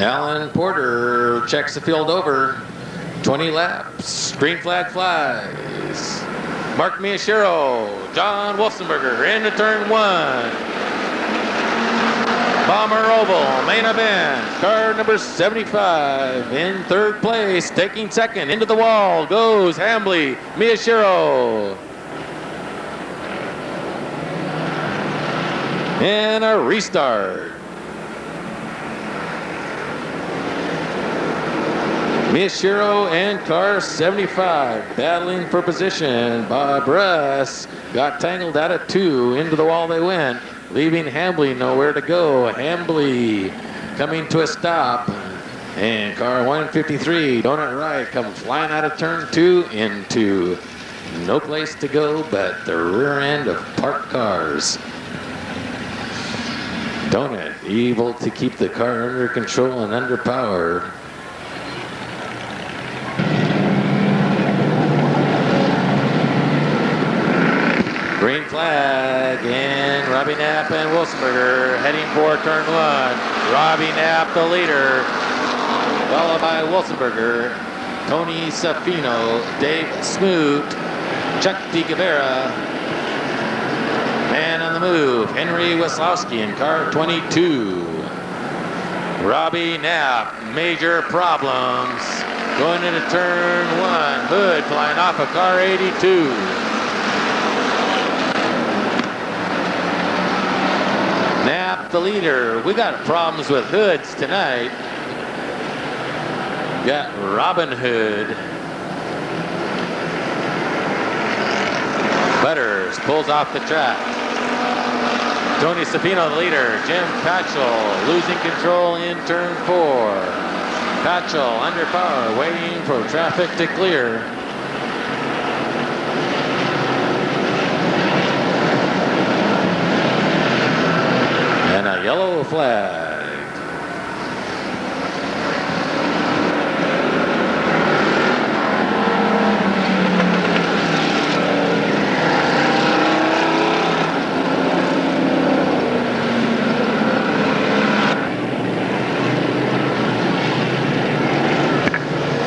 Alan Porter checks the field over. 20 laps. Green flag flies. Mark Miyashiro, John Wolfenberger into turn 1. Bomber Oval, main event. Car number 75 in third place. Taking second into the wall goes Hambly Miyashiro. And a restart. Miyashiro and car 75 battling for position. Bob Russ got tangled out of 2. Into the wall they went, leaving Hambly nowhere to go. Hambly coming to a stop. And car 153, Donut Right, comes flying out of turn 2 into no place to go but the rear end of parked cars. Donut able to keep the car under control and under power. Green flag, and Robbie Knapp and Wolfenberger heading for turn 1. Robbie Knapp the leader, followed by Wolfenberger, Tony Safino, Dave Smoot, Chuck DiGavera. Man on the move, Henry Weslowski in car 22. Robbie Knapp, major problems. Going into turn 1, Hood flying off of car 82. Knapp the leader. We got problems with hoods tonight. Got Robin Hood. Butters pulls off the track. Tony Safino the leader. Jim Patchell losing control in turn 4. Patchell under power, waiting for traffic to clear. And a yellow flag.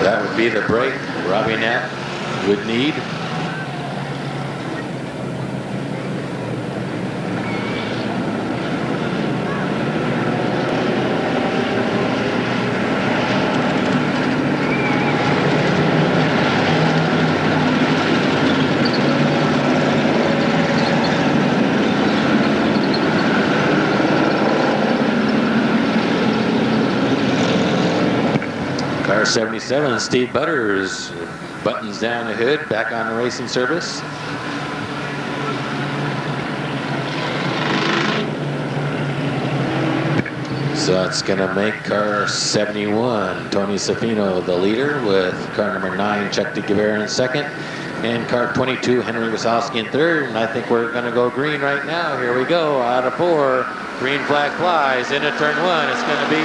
That would be the break Robbie Knapp would need. Car 77, Steve Butters buttons down the hood, back on the racing service. So that's going to make car 71, Tony Safino, the leader, with car number 9, Chuck DeGuevara in second, and car 22, Henry Wasowski in third. And I think we're going to go green right now. Here we go, out of 4. Green flag flies into turn 1. It's going to be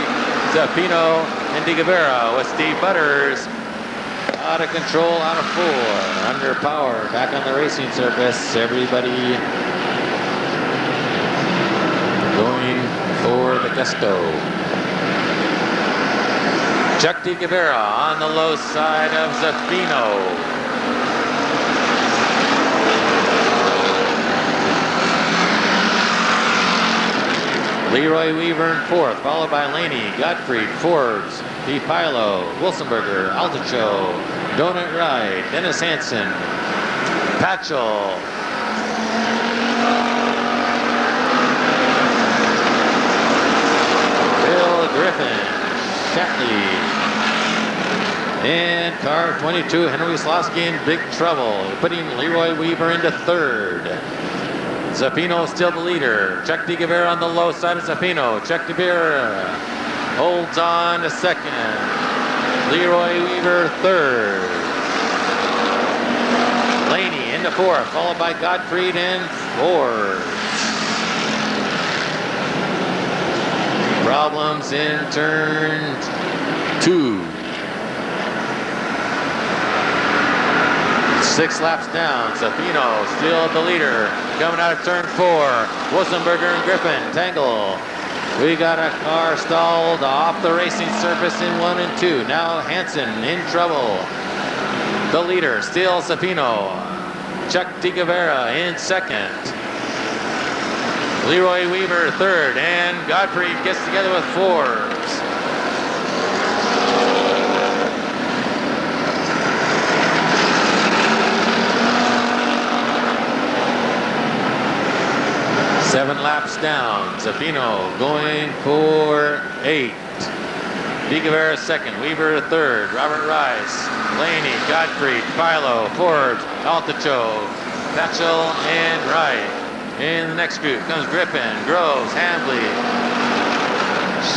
Safino and DeGuevara with Steve Butters out of control, out of 4. Under power, back on the racing surface. Everybody going for the gusto. Chuck DeGuevara on the low side of Safino. Leroy Weaver in 4th, followed by Laney, Gottfried, Forbes, DiPilo, Wilsonberger, Altucho, Donut Right, Dennis Hansen, Patchell, Bill Griffin, Shatley, and car 22, Henry Slosky in big trouble, putting Leroy Weaver into 3rd. Safino still the leader. Chuck DeGuevara on the low side of Safino. Chuck DeGuevara holds on to 2nd. Leroy Weaver 3rd. Laney into 4th, followed by Gottfried and Forbes. Problems in turn 2. 6 laps down, Safino still the leader. Coming out of turn 4, Wilsonberger and Griffin tangle. We got a car stalled off the racing surface in 1 and 2. Now Hansen in trouble. The leader, still Safino. Chuck DeGuevara in second. Leroy Weaver third, and Godfrey gets together with Forbes. Seven laps down. Safino going for 8. DeGuevara second, Weaver third, Robert Rice, Laney, Godfrey, Philo, Forbes, Altacho, Patchell, and Wright. In the next group comes Griffin, Groves, Hambley,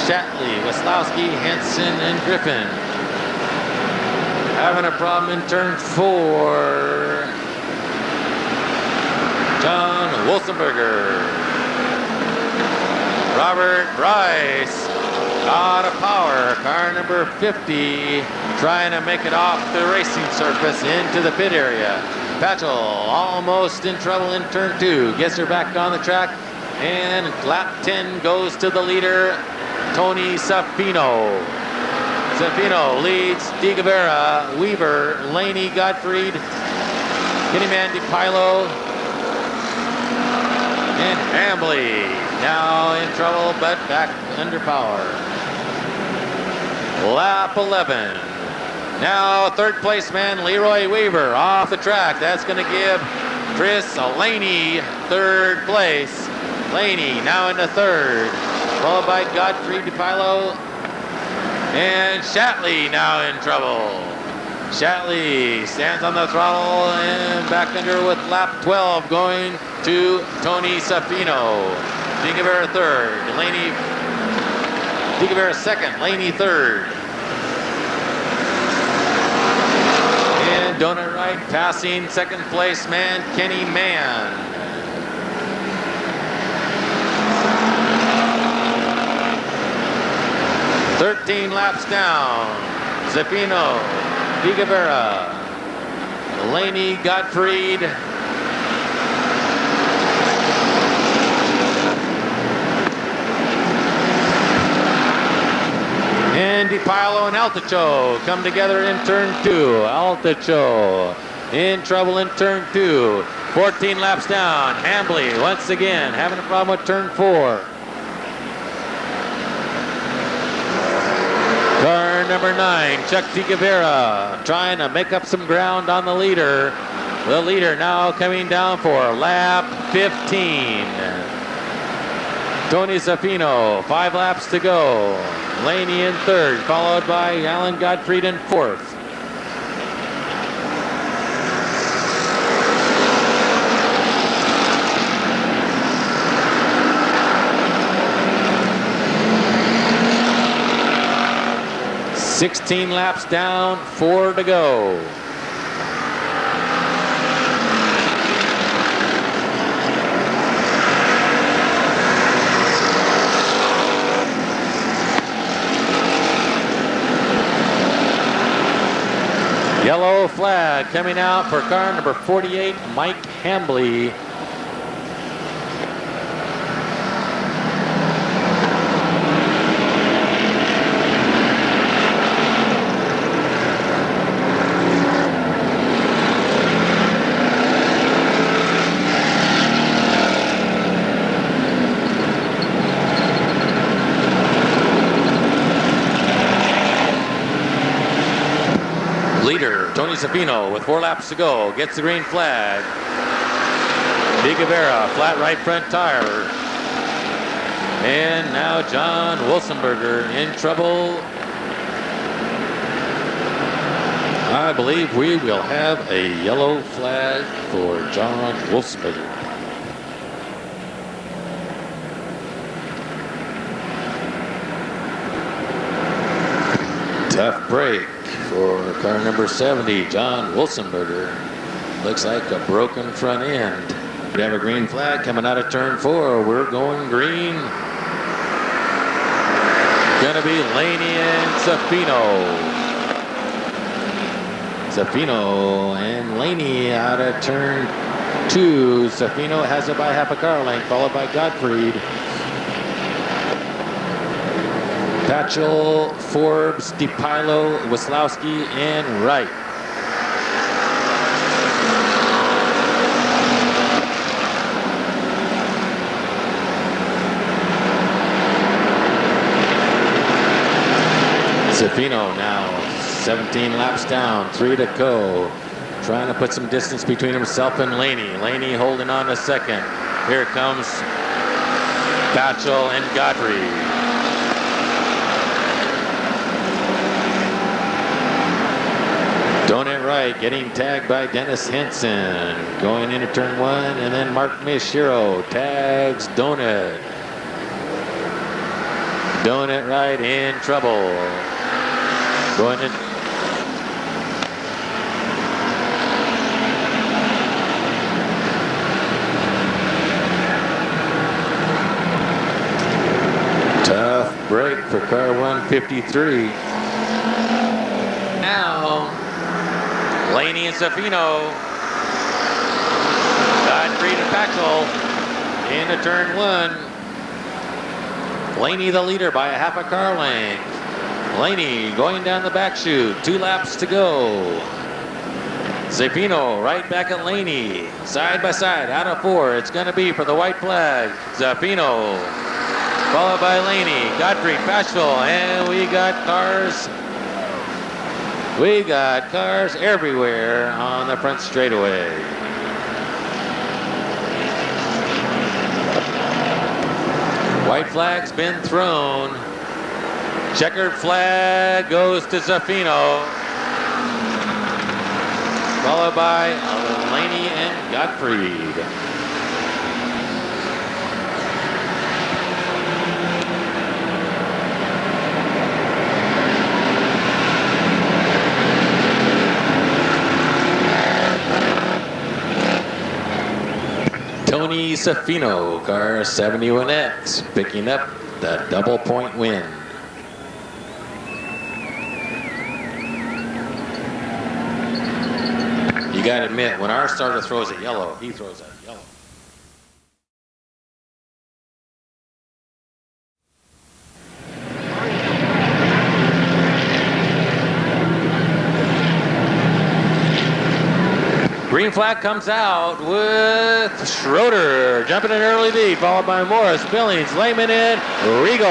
Shatley, Weslowski, Hansen, and Griffin. Having a problem in turn 4. John Wolfenberger. Robert Rice out of power. Car number 50 trying to make it off the racing surface into the pit area. Patchell almost in trouble in turn 2. Gets her back on the track. And lap 10 goes to the leader, Tony Safino. Safino leads DeGuevara, Weaver, Laney, Gottfried, Kennyman DePilo, and Hambley. Now in trouble, but back under power. Lap 11. Now third place man Leroy Weaver off the track. That's going to give Chris Laney third place. Laney now into third, followed by Godfrey DePilo, and Shatley now in trouble. Shatley stands on the throttle and back under with lap 12 going to Tony Safino. DeGuevara third, DeGuevara second, Laney third. And Donut Wright passing second place man Kenny Mann. "13 laps down. Safino, DeGuevara, Laney, Gottfried, and DePilo and Altacho come together in turn 2. Altacho in trouble in turn 2. 14 laps down. Hambley once again having a problem with turn 4. Car number 9, Chuck DeGuevara, trying to make up some ground on the leader. The leader now coming down for lap 15. Tony Safino, 5 laps to go. Laney in third, followed by Alan Gottfried in fourth. "16 laps down, 4 to go. Yellow flag coming out for car number 48, Mike Hambley. Tony Safino with 4 laps to go gets the green flag. DeGuevara, flat right front tire. And now John Wolfenberger in trouble. I believe we will have a yellow flag for John Wolfenberger. Tough break for car number 70, John Wolfenberger. Looks like a broken front end. We have a green flag coming out of turn 4. We're going green. Gonna be Laney and Safino. Safino and Laney out of turn 2. Safino has it by half a car length, followed by Gottfried. Patchell, Forbes, DePilo, Wislowski, and Wright. Zaffino now 17 laps down, 3 to go. Trying to put some distance between himself and Laney. Laney holding on to second. Here comes Batchel and Godfrey. Donut Wright getting tagged by Dennis Henson. Going into turn 1, and then Mark Mishiro tags Donut. Donut Wright in trouble. Going in. Tough break for car 153. Now, Laney and Zaffino. Godfrey to Patchell into turn 1. Laney the leader by a half a car length. Laney going down the back chute, 2 laps to go. Zaffino right back at Laney, side by side, out of 4. It's going to be for the white flag. Zaffino, followed by Laney, Godfrey, Patchell, and we got cars. We got cars everywhere on the front straightaway. White flag's been thrown. Checkered flag goes to Zaffino, followed by Laney and Gottfried. Tony Zaffino, car 71X, picking up the double point win. You gotta admit, when our starter throws a yellow, he throws a yellow. Green flag comes out with Schroeder jumping in early lead, followed by Morris, Billings, Lehman, and Regal.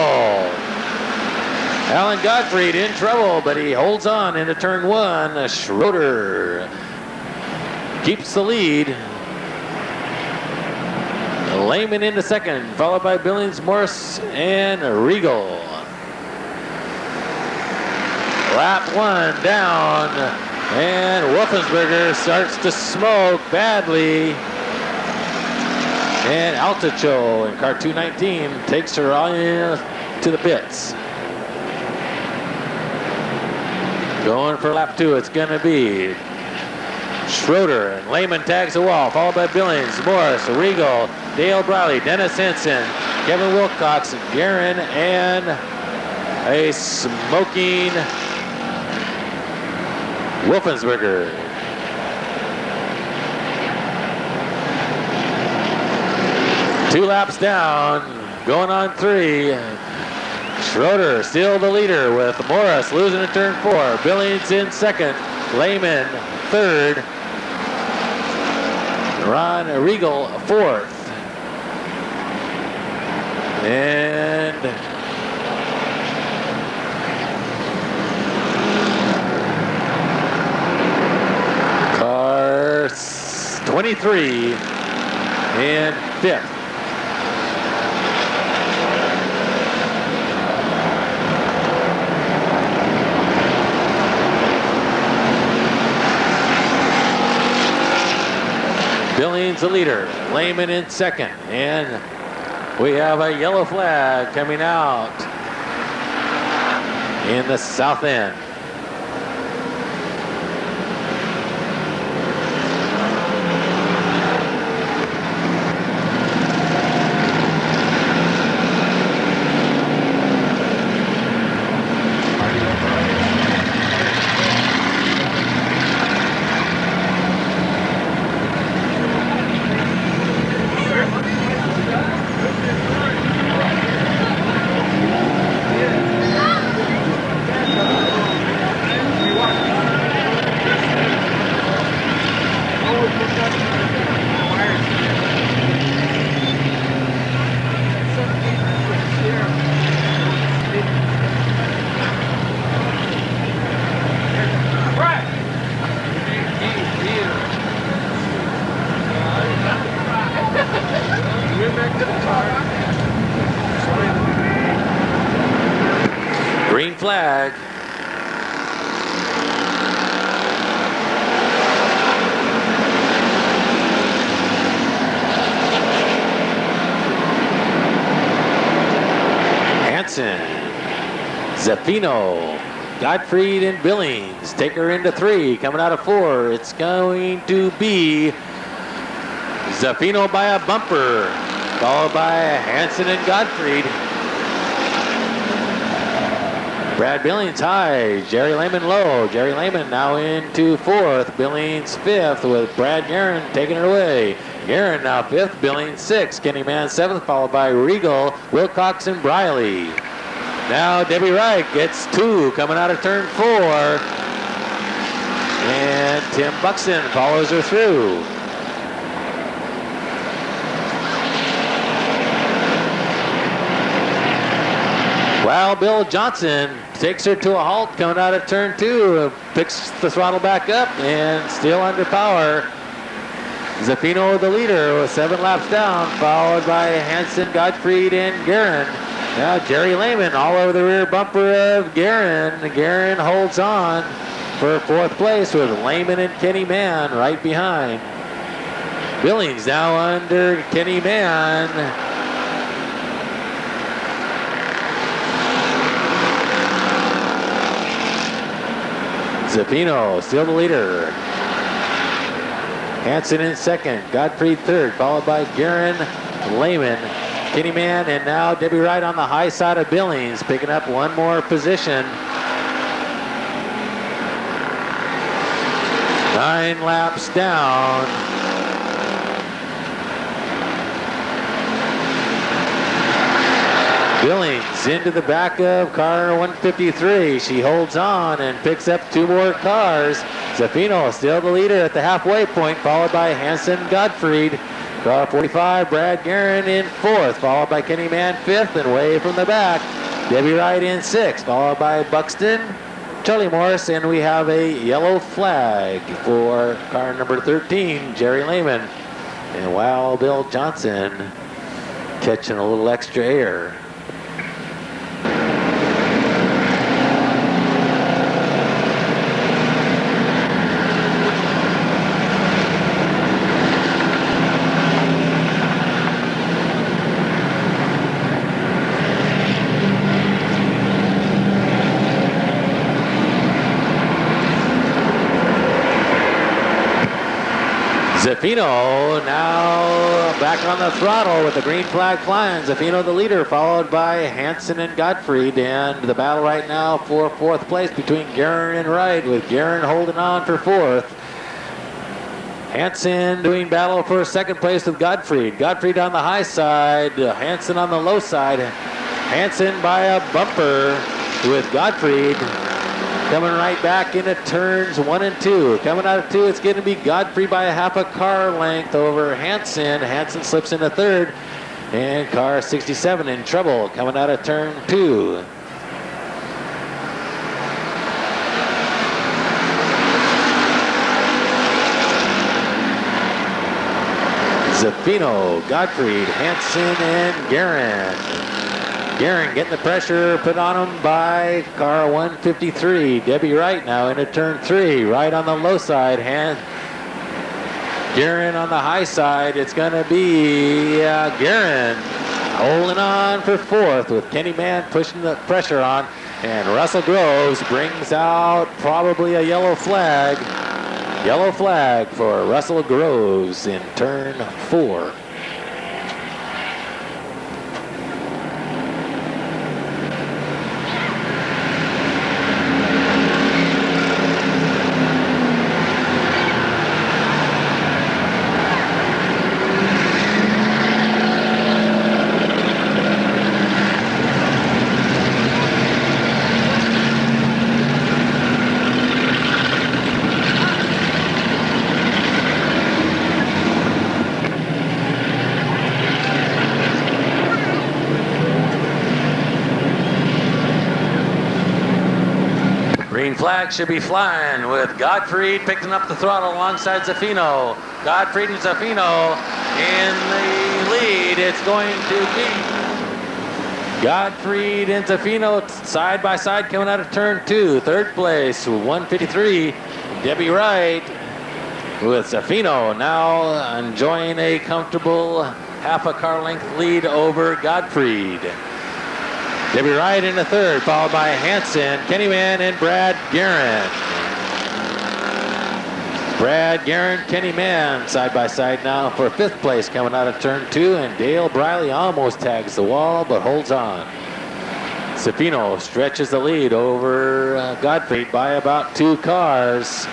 Alan Gottfried in trouble, but he holds on into turn 1. Schroeder keeps the lead. Lehman into second, followed by Billings, Morris, and Regal. Lap 1 down, and Wolfensberger starts to smoke badly. And Alticho in car 219 takes her on to the pits. Going for lap 2, it's gonna be Schroeder, and Lehman tags the wall, followed by Billings, Morris, Regal, Dale Briley, Dennis Henson, Kevin Wilcox, Guerin, and a smoking Wolfensberger. Two laps down, going on 3. Schroeder still the leader with Morris losing in turn 4. Billings in second, Lehman third, Ron Regal fourth. And car 23 in 5th. Billings the leader, Lehman in second, and we have a yellow flag coming out in the south end. flag. Hansen, Zaffino, Gottfried, and Billings take her into 3. Coming out of 4, it's going to be Zaffino by a bumper, followed by Hansen and Gottfried. Brad Billings high, Jerry Lehman low. Jerry Lehman now into 4th, Billings 5th with Brad Guerin taking it away. Guerin now 5th, Billings 6th, Kenny Mann 7th, followed by Regal, Wilcox, and Briley. Now Debbie Wright gets 2 coming out of turn 4. And Tim Buxton follows her through. Wild Bill Johnson takes her to a halt coming out of turn 2. Picks the throttle back up and still under power. Zaffino the leader with 7 laps down, followed by Hansen, Gottfried, and Guerin. Now Jerry Lehman all over the rear bumper of Guerin. Guerin holds on for 4th place with Lehman and Kenny Mann right behind. Billings now under Kenny Mann. Zaffino still the leader. Hansen in 2nd, Gottfried 3rd, followed by Guerin, Lehman, Kenny Mann, and now Debbie Wright on the high side of Billings, picking up 1 more position. 9 laps down. Billings into the back of car 153. She holds on and picks up 2 more cars. Zaffino still the leader at the halfway point, followed by Hansen, Gottfried. Car 45, Brad Guerin in 4th, followed by Kenny Mann 5th, and way from the back, Debbie Wright in 6th, followed by Buxton, Charlie Morris, and we have a yellow flag for car number 13, Jerry Lehman. And Wild Bill Johnson catching a little extra air. Zaffino now back on the throttle with the green flag flying. Zaffino the leader, followed by Hansen and Gottfried. And the battle right now for 4th place between Guerin and Wright, with Guerin holding on for 4th. Hansen doing battle for 2nd place with Gottfried. Gottfried on the high side, Hansen on the low side. Hansen by a bumper with Gottfried. Coming right back into turns 1 and 2. Coming out of 2, it's going to be Gottfried by a half a car length over Hansen. Hansen slips into 3rd. And car 67 in trouble coming out of turn 2. Zaffino, Gottfried, Hansen, and Guerin. Guerin getting the pressure put on him by car 153. Debbie Wright now into turn 3, right on the low side. Guerin on the high side. It's going to be Guerin holding on for 4th with Kenny Mann pushing the pressure on. And Russell Groves brings out probably a yellow flag. Yellow flag for Russell Groves in turn 4. Green flag should be flying with Gottfried picking up the throttle alongside Zaffino. Gottfried and Zaffino in the lead. It's going to be Gottfried and Zafino side by side coming out of turn 2. Third place, 153. Debbie Wright with Zafino now enjoying a comfortable half a car length lead over Gottfried. Debbie Wright in the third, followed by Hansen, Kenny Mann, and Brad Guerin. Brad Guerin, Kenny Mann side by side now for fifth place coming out of turn 2, and Dale Briley almost tags the wall but holds on. Zafino stretches the lead over Gottfried by about 2 cars.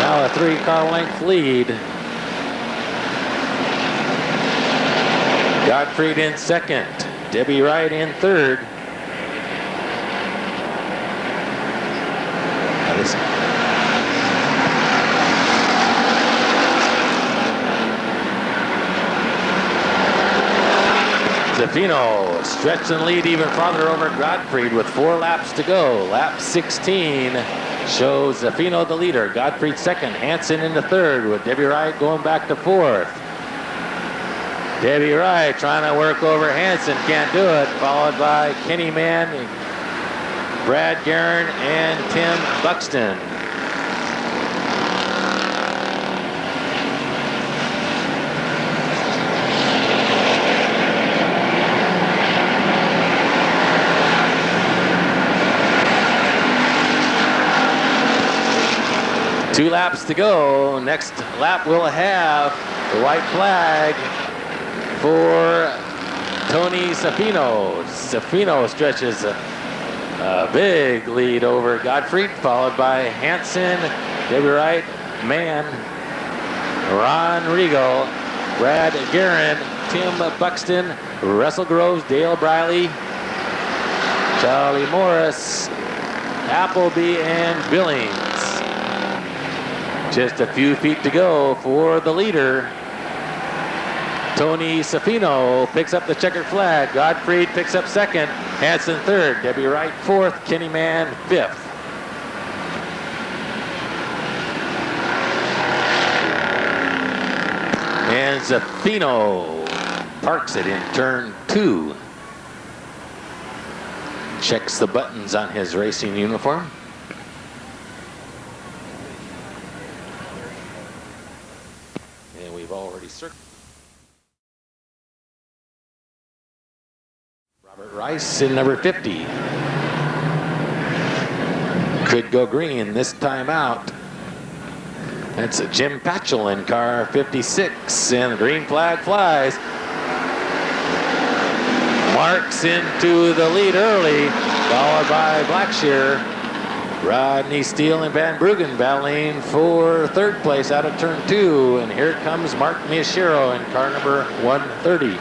Now a 3-car length lead. Gottfried in second, Debbie Wright in third. Zafino stretching the lead even farther over Gottfried with 4 laps to go. Lap 16 shows Zafino the leader. Gottfried second, Hansen in the third with Debbie Wright going back to fourth. Debbie Wright trying to work over Hansen, can't do it. Followed by Kenny Mann, Brad Guerin, and Tim Buxton. Two laps to go. Next lap we'll have the white flag for Tony Zafino. Zafino stretches a big lead over Gottfried, followed by Hansen, Debbie Wright, Mann, Ron Regal, Brad Guerin, Tim Buxton, Russell Groves, Dale Briley, Charlie Morris, Appleby, and Billings. Just a few feet to go for the leader. Tony Zafino picks up the checkered flag. Gottfried picks up second. Hansen third. Debbie Wright fourth. Kenny Mann fifth. And Zafino parks it in turn 2. Checks the buttons on his racing uniform. And we've already circled. Robert Rice in number 50. Could go green this time out. That's Jim Patchell in car 56, and the green flag flies. Marks into the lead early, followed by Blackshear. Rodney Steele and Van Bruggen battling for third place out of turn 2, and here comes Mark Miyashiro in car number 130.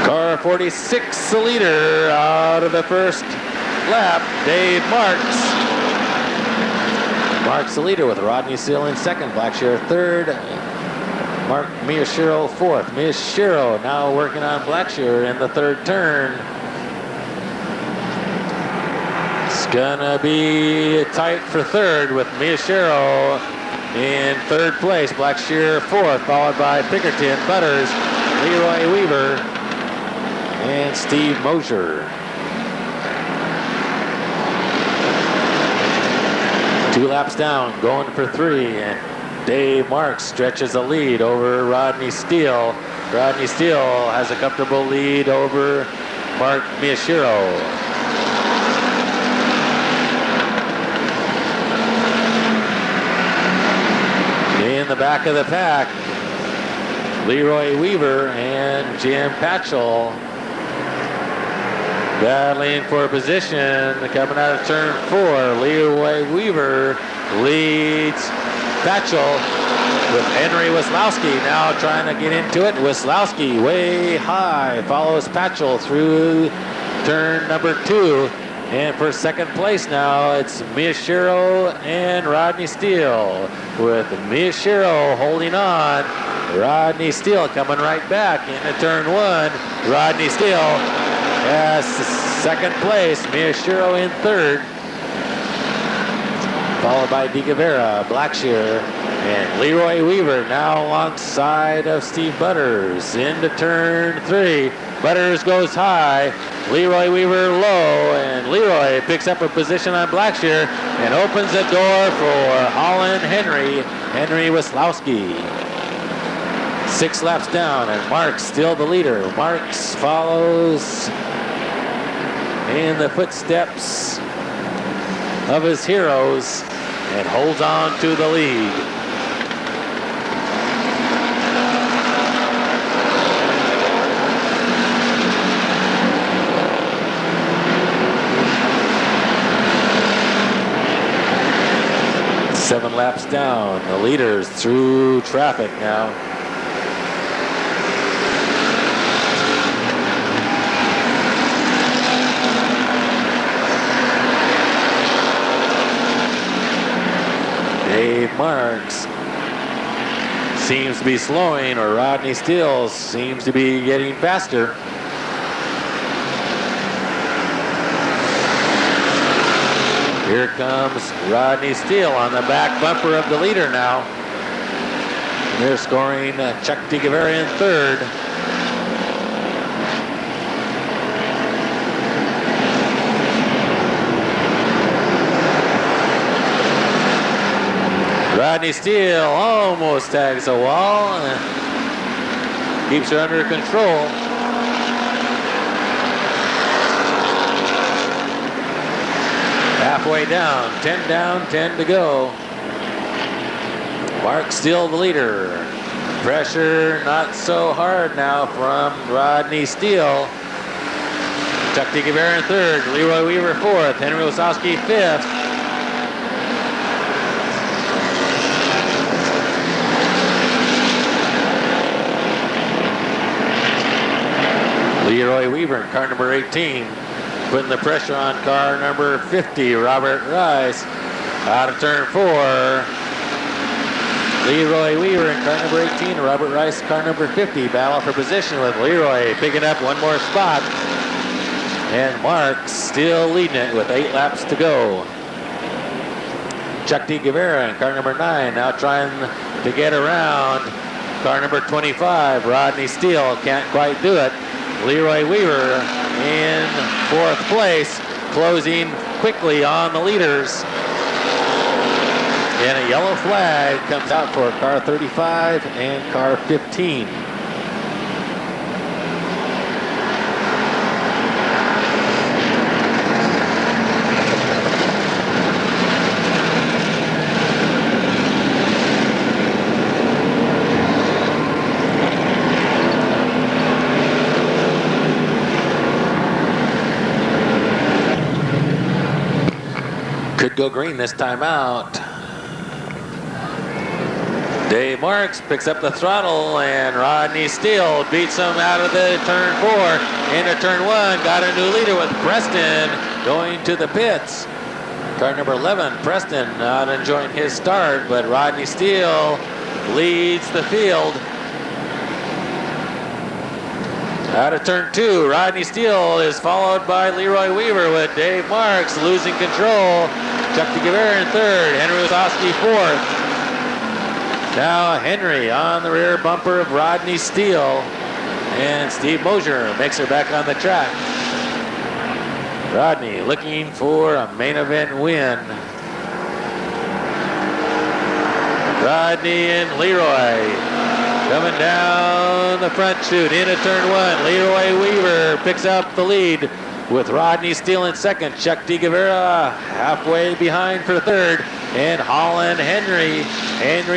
Car 46, the leader out of the first lap, Dave Marks. Marks the leader with Rodney Steele in second, Blackshear third, Mark Miyashiro fourth. Miyashiro now working on Blackshear in the third turn. It's gonna be tight for third with Miyashiro in third place, Blackshear fourth, followed by Pinkerton, Butters, Leroy Weaver, and Steve Mosier. 2 laps down, going for 3, and Dave Marks stretches the lead over Rodney Steele. Rodney Steele has a comfortable lead over Mark Miyashiro. In the back of the pack, Leroy Weaver and Jim Patchell battling for position coming out of turn 4. Leroy Weaver leads Patchell with Henry Wislowski now trying to get into it. Wislowski way high follows Patchell through turn number 2. And for second place now, it's Miyashiro and Rodney Steele, with Miyashiro holding on. Rodney Steele coming right back into turn 1. Rodney Steele has second place, Miyashiro in third. followed by DeGavera, Blackshear, and Leroy Weaver now alongside of Steve Butters into turn 3. Butters goes high, Leroy Weaver low, and Leroy picks up a position on Blackshear and opens the door for Holland Henry Wislowski. 6 laps down, and Marks still the leader. Marks follows in the footsteps of his heroes and holds on to the lead. Seven laps down, the leaders through traffic now. Dave Marks seems to be slowing, or Rodney Steele seems to be getting faster. Here comes Rodney Steele on the back bumper of the leader now. And they're scoring Chuck DeGavera in third. Rodney Steele almost tags a wall and keeps her under control. Halfway down, 10 to go. Mark still the leader. Pressure not so hard now from Rodney Steele. Chuck DeGavera in third, Leroy Weaver fourth, Henry Wislowski fifth. Leroy Weaver in car number 18. Putting the pressure on car number 50, Robert Rice. Out of turn 4. Leroy Weaver in car number 18, Robert Rice, car number 50. Battle for position with Leroy picking up one more spot. And Mark still leading it with 8 laps to go. Chuck DeGavera in car number 9 now trying to get around car number 25, Rodney Steele. Can't quite do it. Leroy Weaver in 4th place, closing quickly on the leaders. And a yellow flag comes out for car 35 and car 15. Could go green this time out. Dave Marks picks up the throttle, and Rodney Steele beats him out of the turn 4 into turn 1. Got a new leader with Preston going to the pits. Car number 11, Preston, not enjoying his start, but Rodney Steele leads the field. Out of turn 2, Rodney Steele is followed by Leroy Weaver with Dave Marks losing control. Chuck DeGavera in third, Henry Wislowski fourth. Now Henry on the rear bumper of Rodney Steele, and Steve Mosier makes her back on the track. Rodney looking for a main event win. Rodney and Leroy coming down the front chute into turn 1. Leroy Weaver picks up the lead with Rodney Steele in second. Chuck DeGavera halfway behind for third. And Holland Henry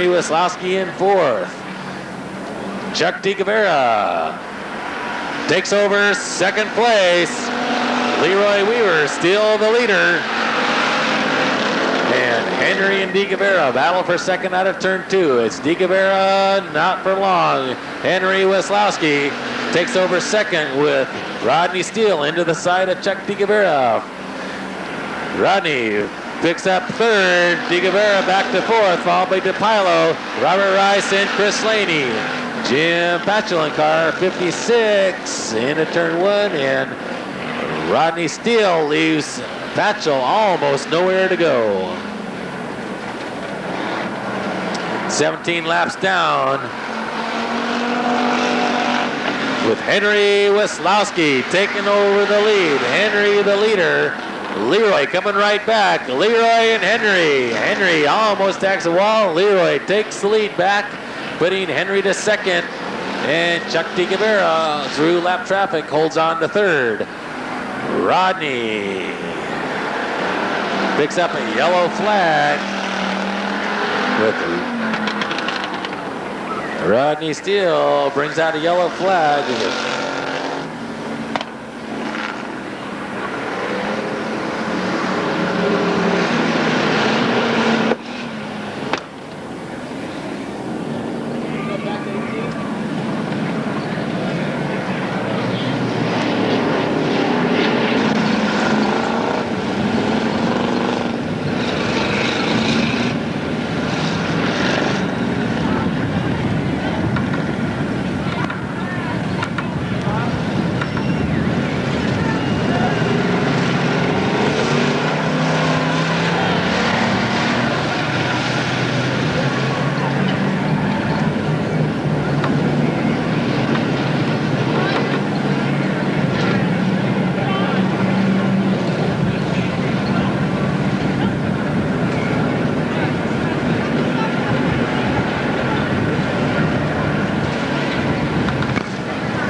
Wislowski in fourth. Chuck DeGavera takes over second place. Leroy Weaver still the leader. And Henry and DeGavera battle for second out of turn 2. It's DeGavera, not for long. Henry Wislowski takes over second with Rodney Steele into the side of Chuck DeGavera. Rodney picks up third. DeGavera back to fourth, followed by DePilo, Robert Rice, and Chris Laney. Jim Patchell in car 56 into turn 1, and Rodney Steele leaves Patchell almost nowhere to go. 17 laps down, with Henry Weslowski taking over the lead. Henry the leader. Leroy coming right back. Leroy and Henry. Henry almost tacks the wall. Leroy takes the lead back, putting Henry to second. And Chuck DeGuevara through lap traffic holds on to third. Rodney picks up a yellow flag with Rodney Steele brings out a yellow flag.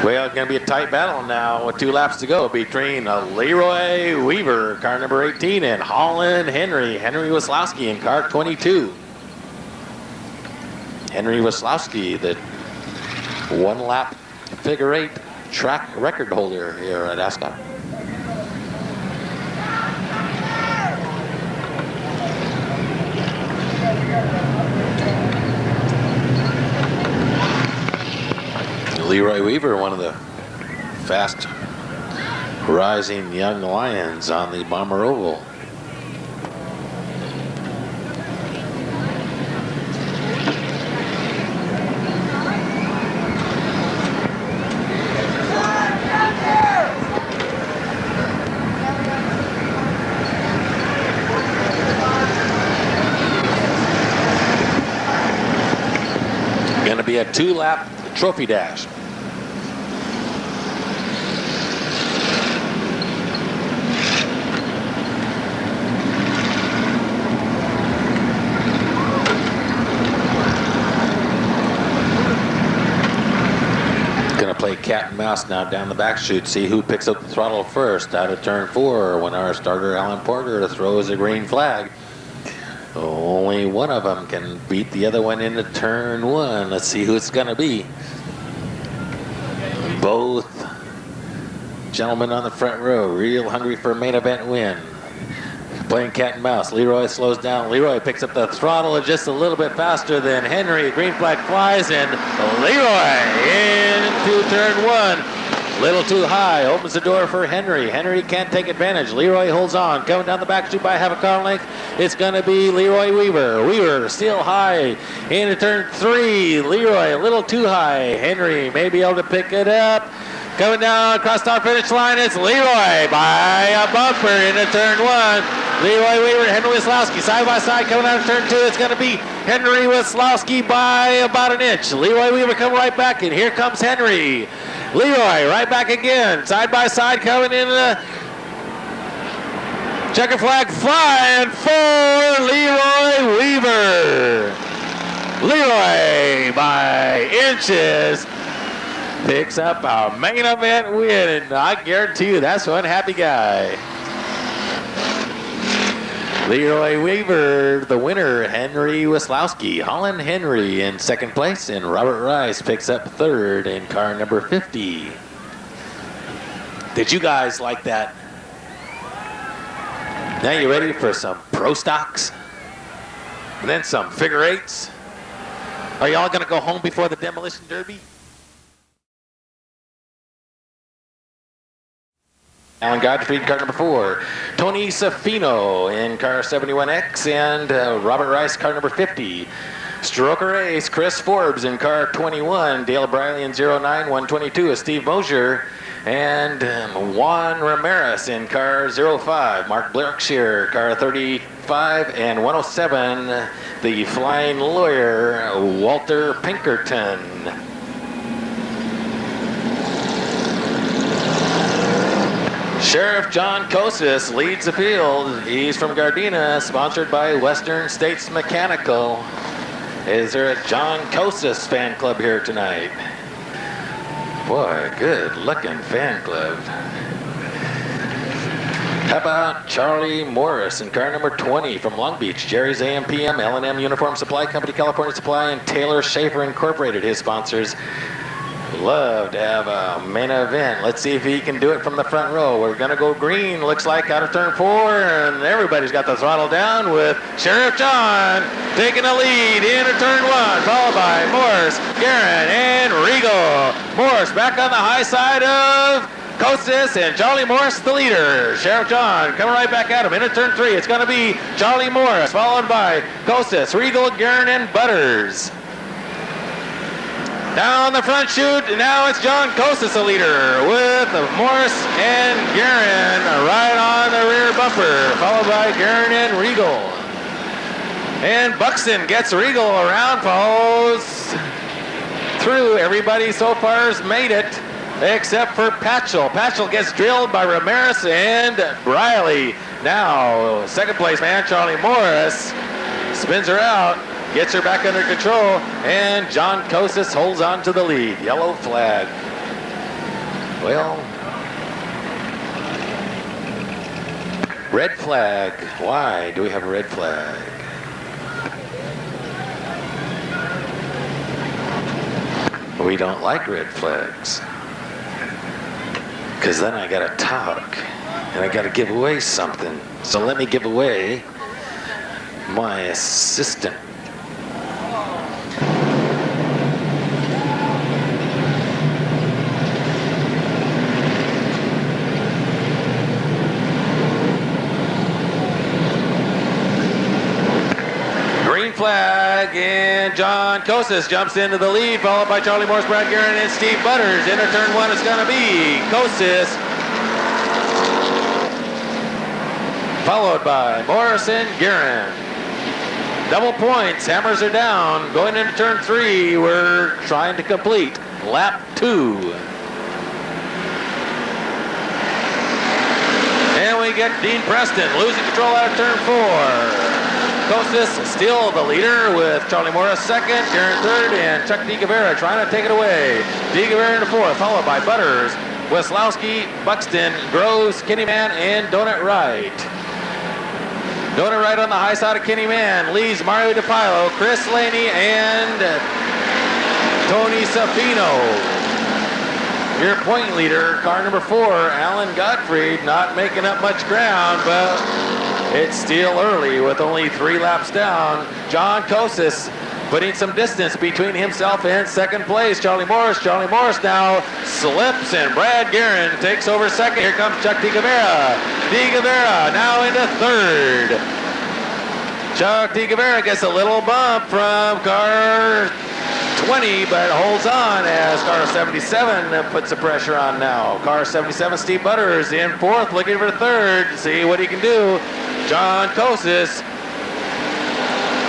Well, it's going to be a tight battle now with 2 laps to go between Leroy Weaver, car number 18, and Holland Henry Weslowski in car 22. Henry Weslowski, the 1-lap figure 8 track record holder here at Ascot. Leroy Weaver, one of the fast rising young lions on the Bomber Oval. Going to be a 2-lap trophy dash. Play cat and mouse now down the back chute. See who picks up the throttle first out of turn 4 when our starter Alan Porter throws a green flag. Only one of them can beat the other one into turn 1. Let's see who it's going to be. Both gentlemen on the front row, real hungry for a main event win. Playing cat and mouse. Leroy slows down. Leroy picks up the throttle just a little bit faster than Henry. Green flag flies, and Leroy into turn 1. Little too high. Opens the door for Henry. Henry can't take advantage. Leroy holds on. Coming down the back chute by half a car length. It's going to be Leroy Weaver. Weaver still high. Into turn 3. Leroy a little too high. Henry may be able to pick it up. Coming down across the finish line, it's Leroy by a bumper into turn 1. Leroy Weaver and Henry Weslowski side by side coming out of turn 2. It's going to be Henry Weslowski by about an inch. Leroy Weaver coming right back, and here comes Henry. Leroy right back again, side by side coming in. Checker flag flying for Leroy Weaver. Leroy by inches picks up a main event win, and I guarantee you that's one happy guy. Leroy Weaver, the winner. Henry Weslowski, Holland Henry in second place, and Robert Rice picks up third in car number 50. Did you guys like that? Now you ready for some pro stocks? And then some figure 8s? Are y'all gonna go home before the demolition derby? Alan Gottfried, car number 4. Tony Safino in car 71X, and Robert Rice, car number 50. Stroker Ace, Chris Forbes in car 21. Dale Briley in 09, 122 is Steve Mosier. And Juan Ramirez in car 05. Mark Blackshear, car 35 and 107. The Flying Lawyer, Walter Pinkerton. Sheriff John Kosis leads the field. He's from Gardena, sponsored by Western States Mechanical. Is there a John Kosis fan club here tonight? Boy, good looking fan club. How about Charlie Morris in car number 20 from Long Beach? Jerry's AM/PM, L&M Uniform Supply Company, California Supply, and Taylor Schaefer Incorporated, his sponsors. Love to have a main event. Let's see if he can do it from the front row. We're gonna go green, looks like, out of turn 4, and everybody's got the throttle down with Sheriff John taking the lead into turn 1, followed by Morse, Guerin, and Regal. Morse back on the high side of Kosis, and Charlie Morris the leader. Sheriff John coming right back at him into turn 3. It's gonna be Charlie Morris, followed by Kosis, Regal, Guerin, and Butters. Now on the front chute, now it's John Kosis, the leader, with Morris and Guerin right on the rear bumper, followed by Guerin and Regal. And Buxton gets Regal around, follows through. Everybody so far has made it, except for Patchell. Patchell gets drilled by Ramirez and Briley. Now, second place man, Charlie Morris, spins her out. Gets her back under control, and John Kosis holds on to the lead. Yellow flag. Well, red flag. Why do we have a red flag? We don't like red flags. Because then I gotta talk, and I gotta give away something. So let me give away my assistant. Flag, and John Kosis jumps into the lead, followed by Charlie Morris, Brad Guerin, and Steve Butters. Into turn 1 it's going to be Kosis, followed by Morris and Guerin. Double points, hammers are down. Going into turn 3, we're trying to complete lap 2. And we get Dean Preston losing control out of turn 4. Kosis still the leader with Charlie Morris second, Guerin third, and Chuck DeGavera trying to take it away. DeGavera in fourth, followed by Butters, Weslowski, Buxton, Groves, Kennyman, and Donut Wright. Donut Wright on the high side of Kennyman leads Mario DePilo, Chris Laney, and Tony Safino. Your point leader, car number 4, Alan Gottfried, not making up much ground, but it's still early with only 3 laps down. John Kosis putting some distance between himself and second place. Charlie Morris. Charlie Morris now slips, and Brad Guerin takes over second. Here comes Chuck DeGavera. DeGavera now into third. Chuck DeGavera gets a little bump from car 20, but holds on as car 77 puts the pressure on now. Car 77, Steve Butters in fourth, looking for third. See what he can do. John Kosis,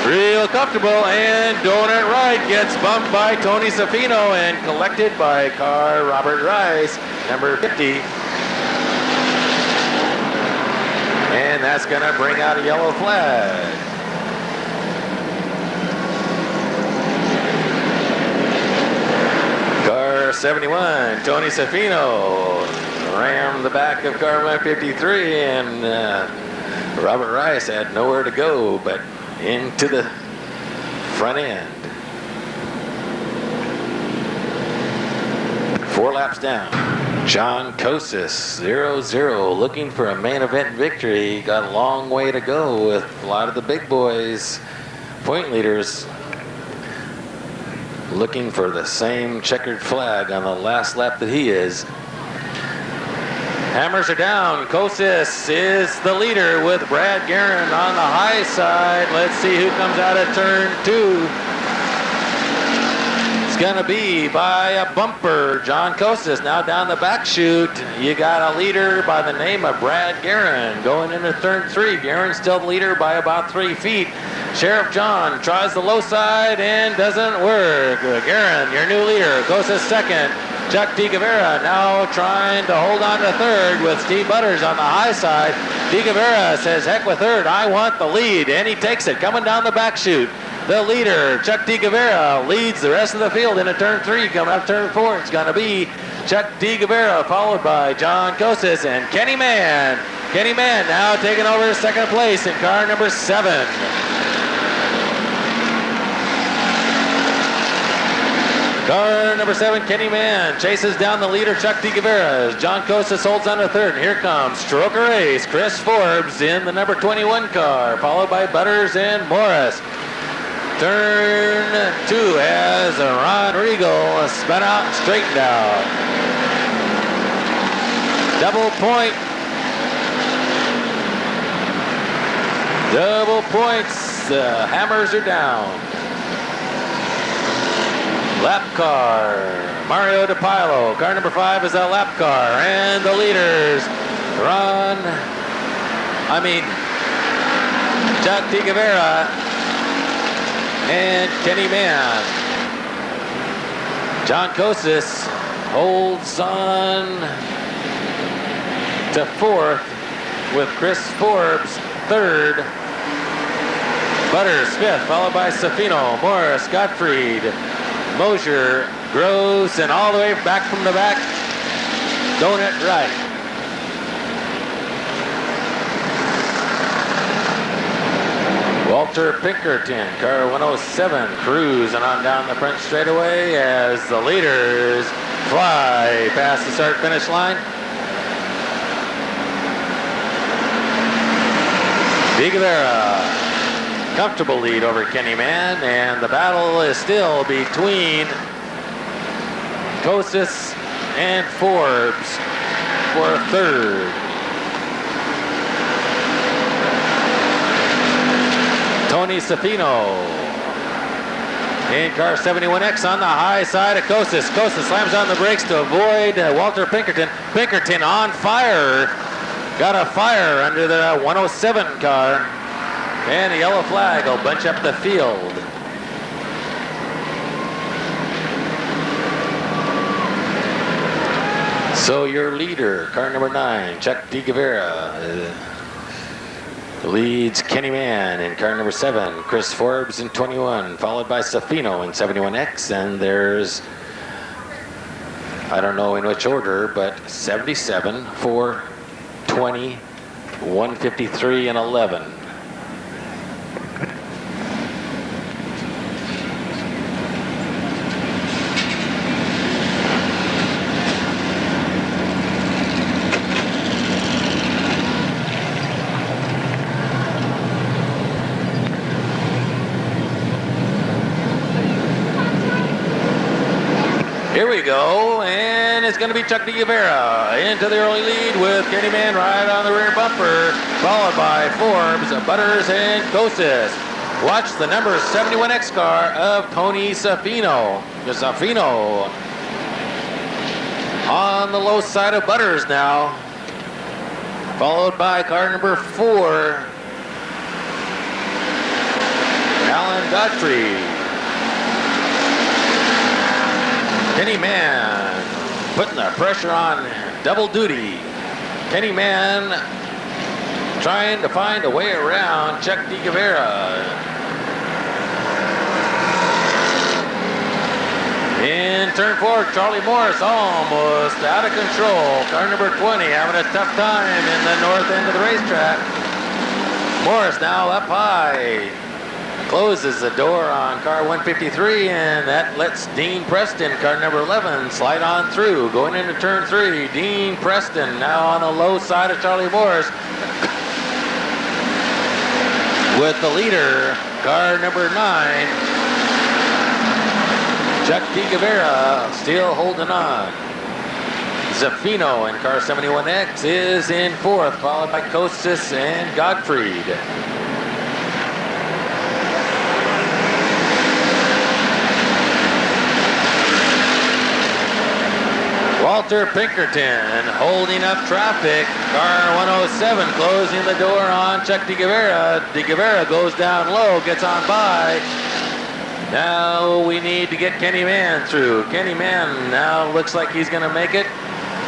real comfortable, and Donut Wright gets bumped by Tony Safino and collected by car Robert Rice, number 50. And that's going to bring out a yellow flag. Car 71, Tony Safino rammed the back of car 153, and Robert Rice had nowhere to go but into the front end. 4 laps down. John Kosis, 0-0, looking for a main event victory. Got a long way to go with a lot of the big boys, point leaders, looking for the same checkered flag on the last lap that he is. Hammers are down. Kosis is the leader with Brad Guerin on the high side. Let's see who comes out of turn 2. gonna be by a bumper. John Costas now down the back chute. You got a leader by the name of Brad Guerin going into turn 3. Guerin's still the leader by about 3 feet. Sheriff John tries the low side and doesn't work. Guerin, your new leader. Costas second. Chuck DiGavera now trying to hold on to third with Steve Butters on the high side. DiGavera says, heck with third, I want the lead, and he takes it, coming down the back chute. The leader, Chuck DiGavera, leads the rest of the field into turn 3. Coming up turn 4, it's going to be Chuck DiGavera, followed by John Costas and Kenny Mann. Kenny Mann now taking over second place in car number 7. Car number 7, Kenny Mann, chases down the leader, Chuck DiGavera, as John Costas holds on to third. And here comes Stroker Ace, Chris Forbes in the number 21 car, followed by Butters and Morris. Turn 2 as Ron Regal spun out and straightened out. Double point. Double points. The hammers are down. Lap car, Mario DePilo. Car number 5 is a lap car. And the leaders, Chuck DiGavera and Kenny Mann. John Costas holds on to 4th with Chris Forbes 3rd. Butters 5th, followed by Safino, Morris, Gottfried, Mosier, Gross, and all the way back from the back, going it right. Walter Pinkerton, car 107, cruising on down the front straightaway as the leaders fly past the start-finish line. DiGavera, comfortable lead over Kenny Mann, and the battle is still between Costas and Forbes for 3rd. Tony Safino in car 71X on the high side of Costas. Costas slams on the brakes to avoid Walter Pinkerton. Pinkerton on fire. Got a fire under the 107 car. And a yellow flag will bunch up the field. So your leader, car number 9, Chuck DiGavera, leads Kenny Mann in car number 7, Chris Forbes in 21, followed by Safino in 71X, and there's, I don't know in which order, but 77, 4, 20, 153, and 11. Here we go, and it's going to be Chuck DiGavera into the early lead with Kenny Mann right on the rear bumper, followed by Forbes, Butters, and Costas. Watch the number 71X car of Tony Safino. Safino on the low side of Butters now, followed by car number 4, Alan Godfrey. Kenny Mann putting the pressure on double duty. Kenny Mann trying to find a way around Chuck DiGavera. In turn 4, Charlie Morris almost out of control. Car number 20 having a tough time in the north end of the racetrack. Morris now up high. Closes the door on car 153, and that lets Dean Preston, car number 11, slide on through. Going into turn 3, Dean Preston now on the low side of Charlie Morris. With the leader, car number 9, Chuck DiGavera, still holding on. Zaffino in car 71X is in 4th, followed by Costas and Gottfried. Walter Pinkerton holding up traffic. Car 107 closing the door on Chuck DeGuevara. DeGuevara goes down low, gets on by. Now we need to get Kenny Mann through. Kenny Mann now looks like he's going to make it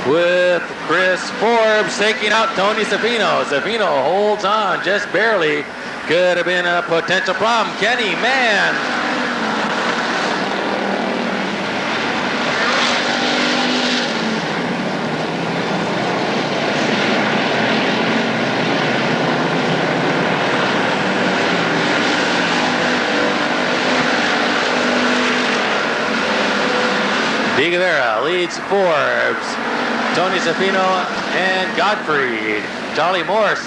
with Chris Forbes taking out Tony Safino. Safino holds on just barely. Could have been a potential problem. Kenny Mann. DeGuevara leads Forbes, Tony Safino, and Gottfried. Charlie Morse,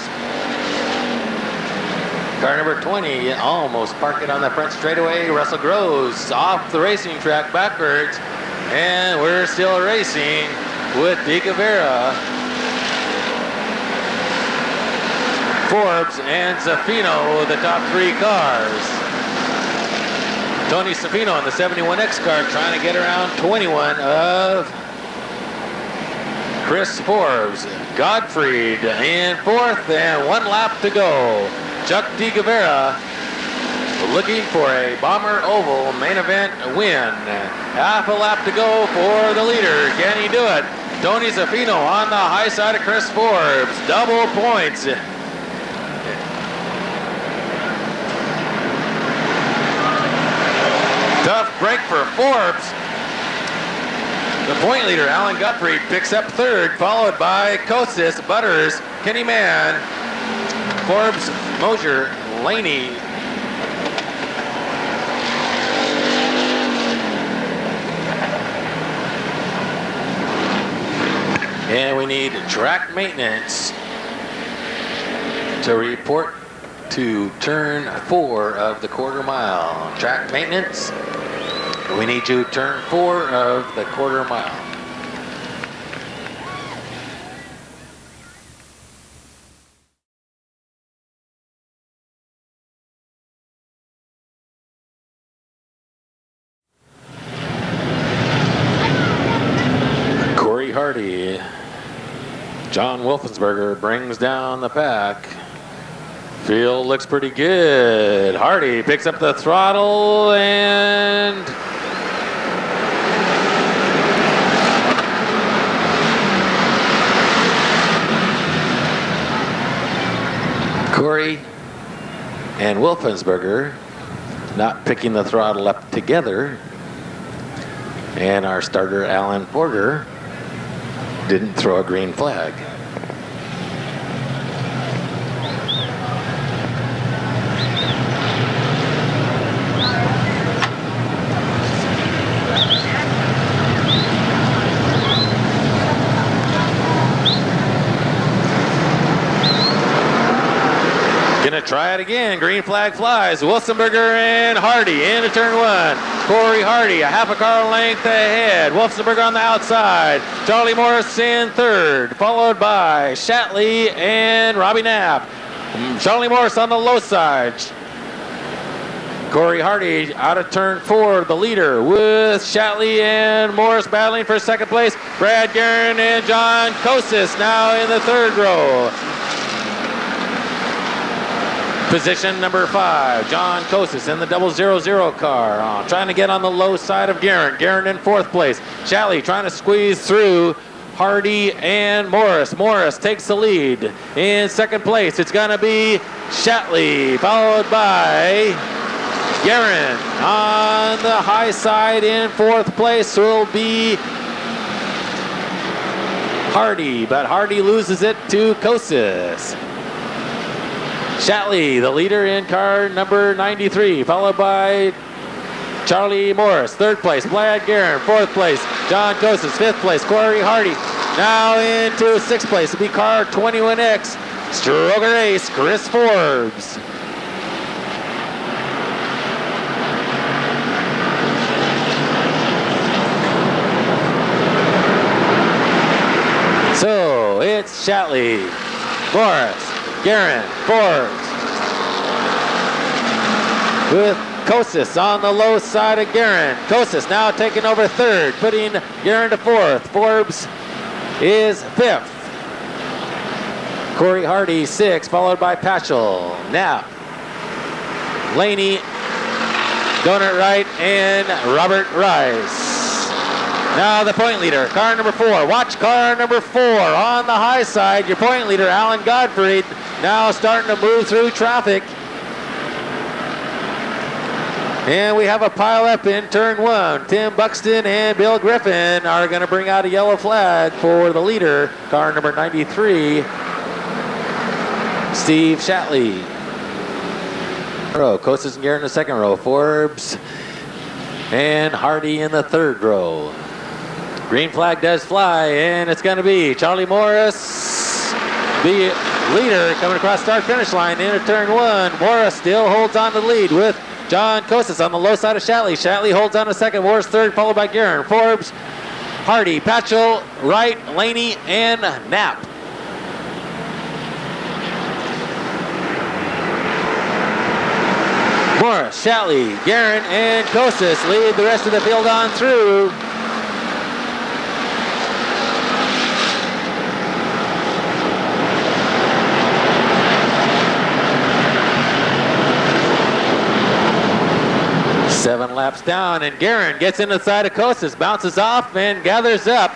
car number 20, almost parked it on the front straightaway. Russell Groves off the racing track backwards, and we're still racing with DeGuevara, Forbes, and Safino, the top three cars. Tony Safino on the 71X car trying to get around 21 of Chris Forbes. Gottfried in fourth and 1 lap to go. Chuck DeGuevara looking for a Bomber Oval main event win. Half a lap to go for the leader. Can he do it? Tony Safino on the high side of Chris Forbes. Double points. Tough break for Forbes. The point leader, Alan Gottfried, picks up third, followed by Kosis, Butters, Kenny Mann, Forbes, Mosier, Laney. And we need track maintenance to report to turn 4 of the quarter mile. Track maintenance. We need you turn 4 of the quarter mile. Corey Hardy. John Wolfensberger brings down the pack. Field looks pretty good. Hardy picks up the throttle and Corey and Wolfensberger not picking the throttle up together. And our starter, Alan Porter, didn't throw a green flag. Gonna try it again. Green flag flies. Wolfenberger and Hardy into turn 1. Corey Hardy a half a car length ahead. Wolfenberger on the outside. Charlie Morris in third, followed by Shatley and Robbie Knapp. Charlie Morris on the low side. Corey Hardy out of turn 4, the leader, with Shatley and Morris battling for second place. Brad Guerin and John Kosis now in the third row. Position number 5, John Kosis in the 000 car, trying to get on the low side of Guerin. Guerin in fourth place. Shatley trying to squeeze through Hardy and Morris. Morris takes the lead. In second place, it's going to be Shatley, followed by Guerin. On the high side in fourth place will be Hardy, but Hardy loses it to Kosis. Shatley, the leader in car number 93, followed by Charlie Morris, third place. Brad Guerin, fourth place. John Kosis, fifth place. Corey Hardy now into sixth place. It'll be car 21X. Stroker Ace, Chris Forbes. So it's Shatley, Morris, Guerin, Forbes, with Kosis on the low side of Guerin. Kosis now taking over third, putting Guerin to fourth. Forbes is 5th. Corey Hardy 6th, followed by Patchell, Knapp, Laney, Donut Wright, and Robert Rice. Now the point leader, car number 4. Watch car number 4 on the high side. Your point leader, Alan Godfrey, now starting to move through traffic. And we have a pileup in turn 1. Tim Buxton and Bill Griffin are going to bring out a yellow flag for the leader, car number 93, Steve Shatley. Costas and Garrett in the 2nd row. Forbes and Hardy in the 3rd row. Green flag does fly, and it's going to be Charlie Morris, the leader, coming across start finish line into turn 1. Morris still holds on to the lead with John Costas on the low side of Shatley. Shatley holds on to 2nd, Morris 3rd, followed by Guerin. Forbes, Hardy, Patchell, Wright, Laney, and Knapp. Morris, Shatley, Guerin, and Costas lead the rest of the field on through. Seven laps down, and Guerin gets in the side of Costas, bounces off, and gathers up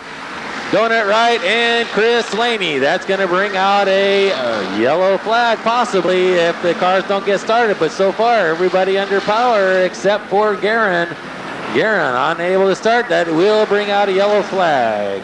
Donut Wright and Chris Laney. That's going to bring out a yellow flag, possibly, if the cars don't get started. But so far, everybody under power except for Guerin. Guerin unable to start. That will bring out a yellow flag.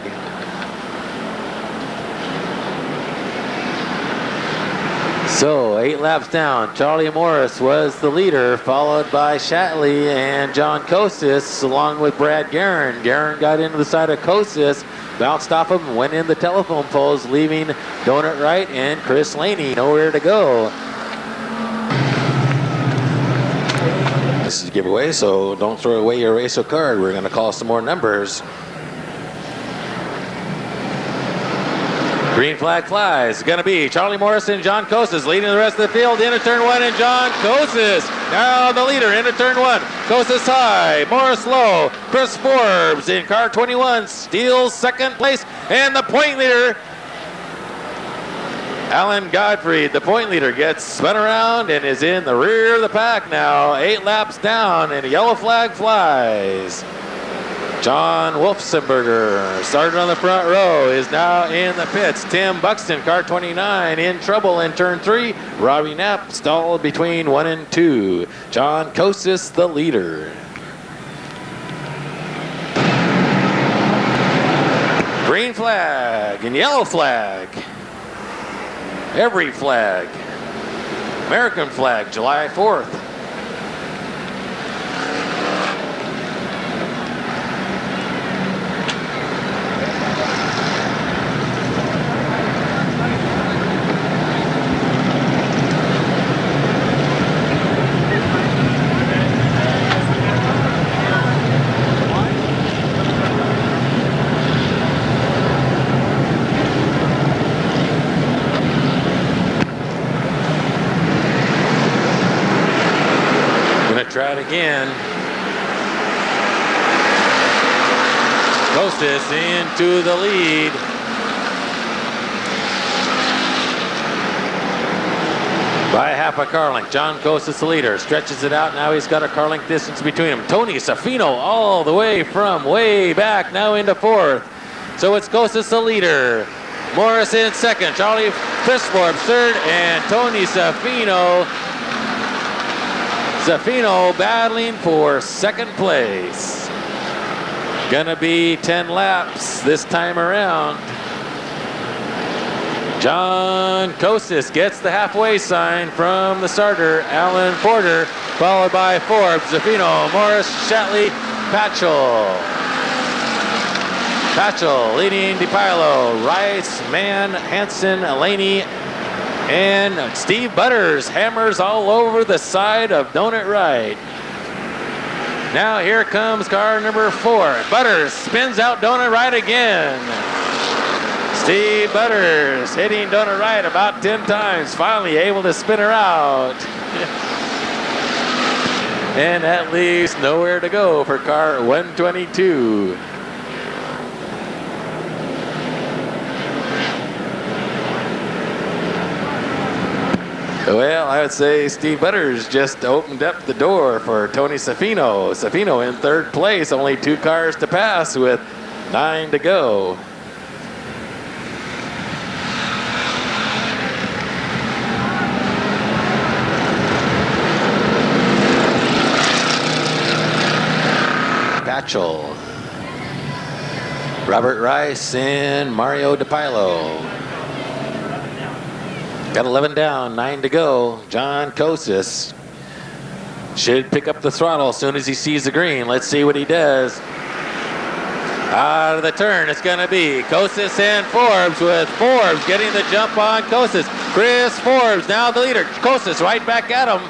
So 8 laps down, Charlie Morris was the leader, followed by Shatley and John Costas, along with Brad Guerin. Guerin got into the side of Costas, bounced off him, went in the telephone poles, leaving Donut Wright and Chris Laney nowhere to go. This is a giveaway, so don't throw away your racer card. We're going to call some more numbers. Green flag flies. It's going to be Charlie Morris and John Costas leading the rest of the field into turn 1, and John Costas now the leader into turn 1. Costas high, Morris low. Chris Forbes in car 21 steals 2nd place, and the point leader, Alan Godfrey, the point leader, gets spun around and is in the rear of the pack now. 8 laps down, and a yellow flag flies. John Wolfsenberger, started on the front row, is now in the pits. Tim Buxton, car 29, in trouble in turn 3. Robbie Knapp stalled between 1 and 2. John Costas, the leader. Green flag and yellow flag. Every flag. American flag, July 4th. Try it again. Costas into the lead. By half a car length. John Costas the leader. Stretches it out. Now he's got a car length distance between him. Tony Safino all the way from way back now into 4th. So it's Costas the leader. Morris in 2nd. Chris Forbes 3rd. And Tony Safino battling for 2nd place. Gonna be 10 laps this time around. John Costas gets the halfway sign from the starter, Alan Porter, followed by Forbes, Zafino, Morris, Shatley, Patchell. Patchell leading DiPaolo, Rice, Mann, Hansen, Laney, and Steve Butters hammers all over the side of Donut Wright. Now here comes car number 4. Butters spins out Donut Wright again. Steve Butters hitting Donut Wright about 10 times, finally able to spin her out. And that leaves nowhere to go for car 122. Well, I would say Steve Butters just opened up the door for Tony Safino. Safino in third place, only 2 cars to pass with 9 to go. Patchell, Robert Rice, and Mario DiPaolo. Got 11 down, 9 to go. John Kosis should pick up the throttle as soon as he sees the green. Let's see what he does. Out of the turn, it's going to be Kosis and Forbes, with Forbes getting the jump on Kosis. Chris Forbes, now the leader. Kosis right back at him.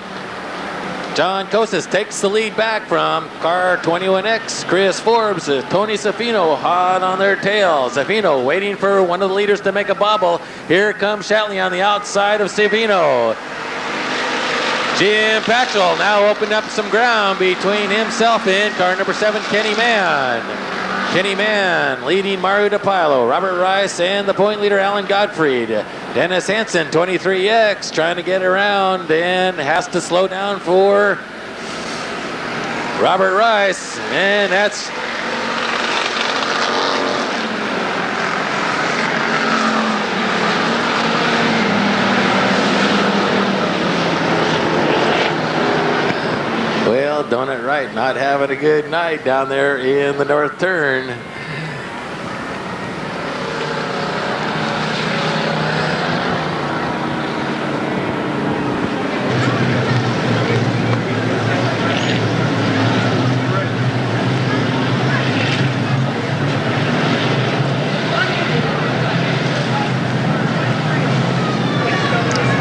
John Kosis takes the lead back from car 21X. Chris Forbes, Tony Safino hot on their tail. Safino waiting for one of the leaders to make a bobble. Here comes Shatley on the outside of Safino. Jim Patchell now opened up some ground between himself and car number 7, Kenny Mann. Kenny Mann leading Mario DiPaolo, Robert Rice, and the point leader Alan Gottfried. Dennis Hansen, 23X, trying to get around and has to slow down for Robert Rice. And that's well, Donut Wright not having a good night down there in the north turn.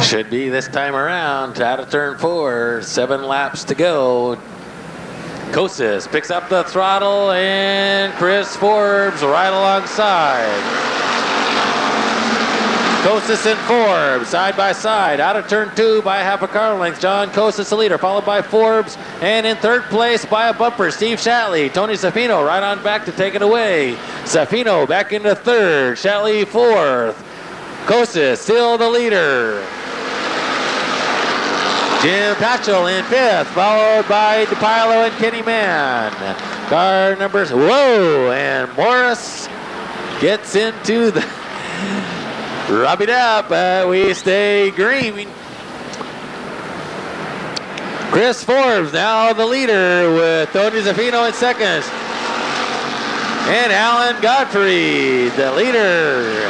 Should be this time around, out of turn 4, 7 laps to go. Kosis picks up the throttle and Chris Forbes right alongside. Kosis and Forbes side by side, out of turn 2 by half a car length. John Kosis the leader, followed by Forbes, and in third place by a bumper, Steve Shatley. Tony Safino right on back to take it away. Safino back into third, Shatley fourth. Kosis still the leader. Jim Patchell in fifth, followed by DiPaolo and Kenny Mann. Car numbers, whoa, and Morris gets into the rub it up, we stay green. Chris Forbes now the leader with Tony Safino in second. And Alan Gottfried, the leader.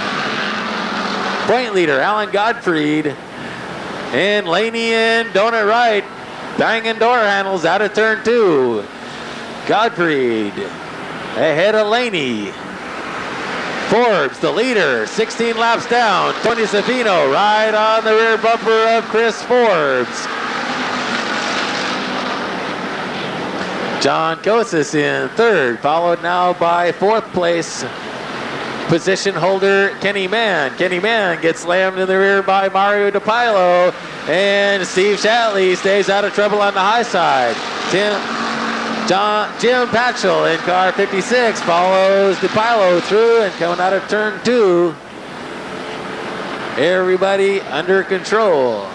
Point leader, Alan Gottfried. And Laney and Donut Wright banging door handles out of turn 2. Gottfried ahead of Laney. Forbes, the leader, 16 laps down. Tony Safino right on the rear bumper of Chris Forbes. John Kosis in third, followed now by fourth place position holder Kenny Mann. Kenny Mann gets slammed in the rear by Mario DiPaolo, and Steve Shatley stays out of trouble on the high side. Jim Patchell in car 56 follows DiPaolo through and coming out of turn 2. Everybody under control.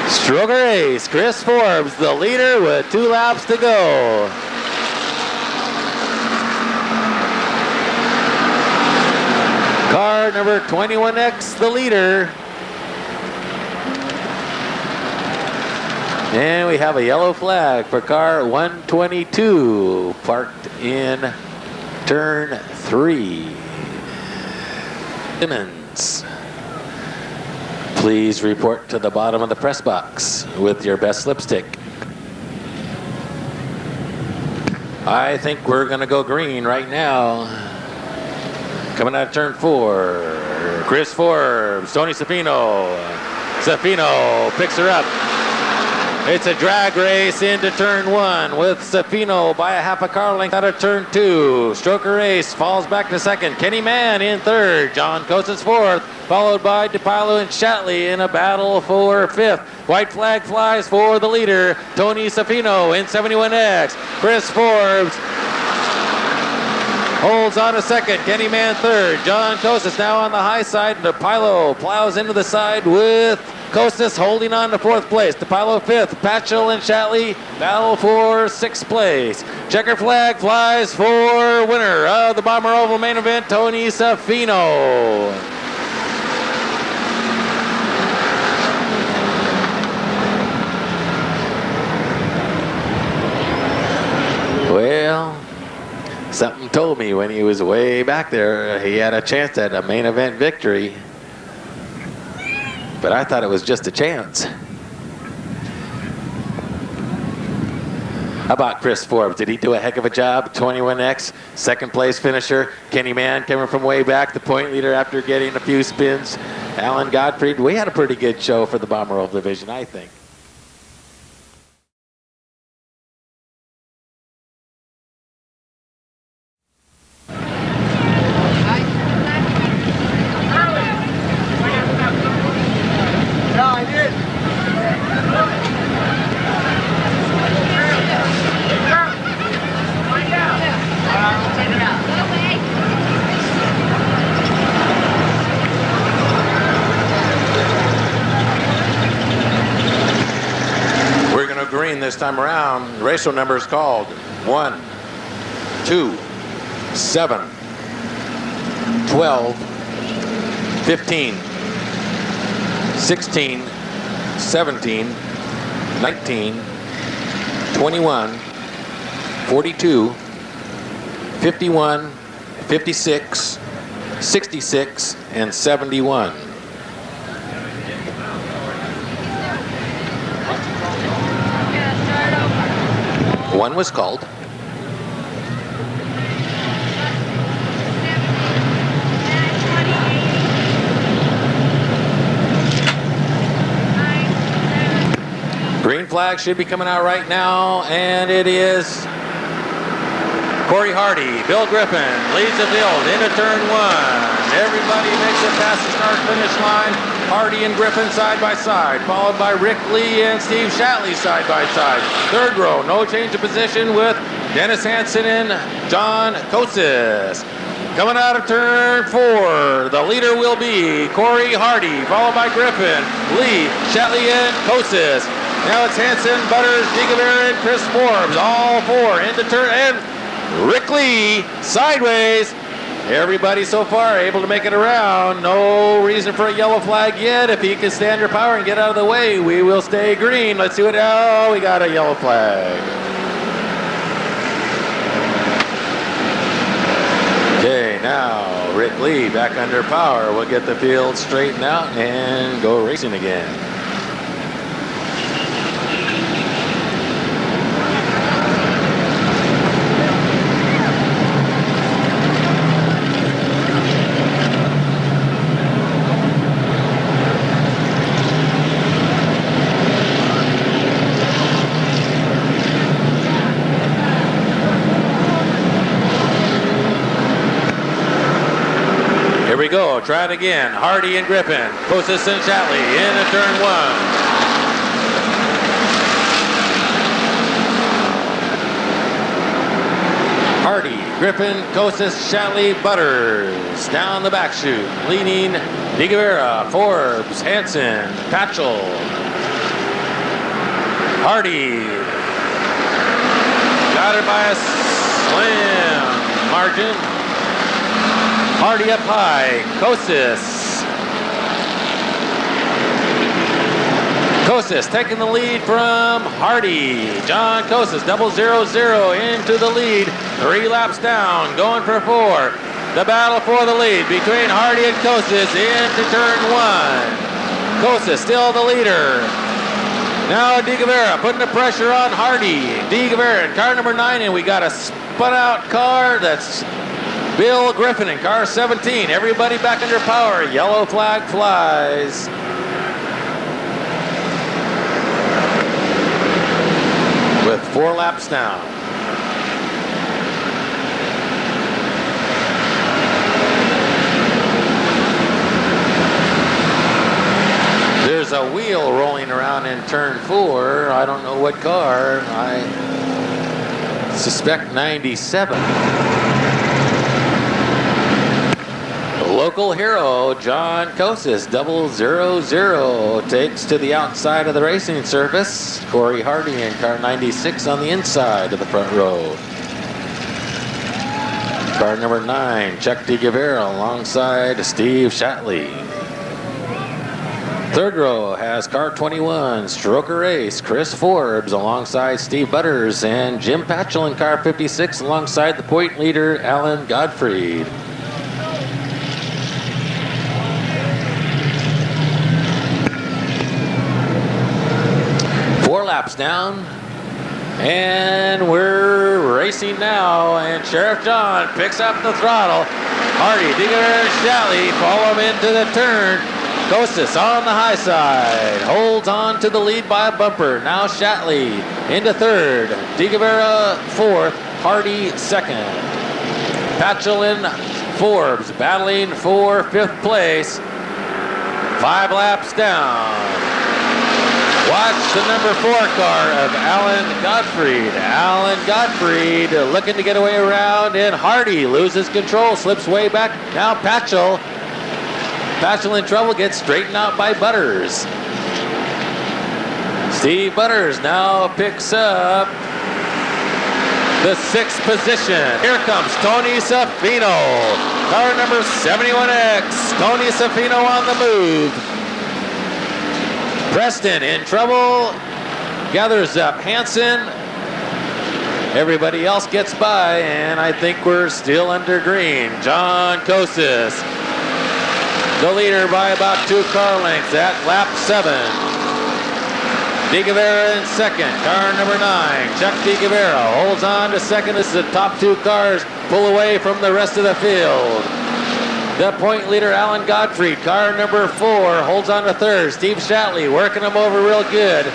Stroker Ace, Chris Forbes, the leader with 2 laps to go. Car number 21X, the leader. And we have a yellow flag for car 122, parked in turn 3. Simmons, please report to the bottom of the press box with your best lipstick. I think we're gonna go green right now. Coming out of turn 4, Chris Forbes, Tony Safino. Safino picks her up. It's a drag race into turn 1 with Safino by a half a car length out of turn 2. Stroker Ace falls back to second. Kenny Mann in third. John Kosis fourth, followed by DiPaolo and Shatley in a battle for fifth. White flag flies for the leader, Tony Safino in 71X. Chris Forbes holds on a second. Kenny Man third. John Costas now on the high side. DePilo plows into the side with Costas holding on to fourth place. DePilo fifth. Patchell and Shatley battle for sixth place. Checker flag flies for winner of the Bomber Oval main event, Tony Safino. Well, something told me when he was way back there, he had a chance at a main event victory. But I thought it was just a chance. How about Chris Forbes? Did he do a heck of a job? 21X, second place finisher. Kenny Mann coming from way back, the point leader after getting a few spins. Alan Gottfried, we had a pretty good show for the Bomber Oval division, I think. Green this time around. Racial number is called 1, 2, 7, 12, 15, 16, 17, 19, 21, 42, 51, 56, 66, and 71. One was called. Green flag should be coming out right now, and it is Corey Hardy. Bill Griffin leads the field into turn one. Everybody makes it past the start-finish line. Hardy and Griffin side by side, followed by Rick Lee and Steve Shatley side by side. Third row, no change of position with Dennis Hansen and John Costas. Coming out of turn four, the leader will be Corey Hardy, followed by Griffin, Lee, Shatley, and Costas. Now it's Hansen, Butters, DeGavere, and Chris Forbes, all four into turn, and Rick Lee sideways. Everybody so far able to make it around. No reason for a yellow flag yet. If he can stand your power and get out of the way, we will stay green. Let's see what, oh, we got a yellow flag. Okay, now Rick Lee back under power. We'll get the field straightened out and go racing again. Here we go, try it again. Hardy and Griffin, Costas and Shatley into turn one. Hardy, Griffin, Costas, Shatley, Butters. Down the back chute, leading DeGavere, Forbes, Hansen, Patchell. Hardy. Got it by a slim margin. Hardy up high, Costas taking the lead from Hardy. John Costas, 0-0-0 into the lead. 3 laps down, going for 4. The battle for the lead between Hardy and Costas into turn one. Costas still the leader. Now DeGavere putting the pressure on Hardy. DeGavere in car number 9, and we got a spun out car. That's Bill Griffin in car 17. Everybody back under power. Yellow flag flies. With 4 laps down. There's a wheel rolling around in turn 4. I don't know what car. I suspect 97. Local hero John Kosis, 000, takes to the outside of the racing surface. Corey Hardy in car 96 on the inside of the front row. Car number 9, Chuck DeGuevara alongside Steve Shatley. Third row has car 21, Stroker Ace, Chris Forbes alongside Steve Butters, and Jim Patchell in car 56 alongside the point leader Alan Gottfried. Four laps down, and we're racing now, and Sheriff John picks up the throttle. Hardy, DeGuevara, and Shatley follow him into the turn. Kosis on the high side, holds on to the lead by a bumper. Now Shatley into third, DeGuevara fourth, Hardy second. Patchell and Forbes battling for fifth place. 5 laps down. Watch the number 4 car of Alan Gottfried. Alan Gottfried looking to get away around, and Hardy loses control, slips way back. Now Patchell in trouble, gets straightened out by Butters. Steve Butters now picks up the 6th position. Here comes Tony Safino. Car number 71X. Tony Safino on the move. Preston in trouble. Gathers up Hansen. Everybody else gets by, and I think we're still under green. John Kosis, the leader by about 2 car lengths at lap 7. DeGuevara in second, car number 9. Chuck DeGuevara holds on to second as the top 2 cars pull away from the rest of the field. The point leader, Alan Gottfried, car number 4, holds on to third. Steve Shatley working him over real good.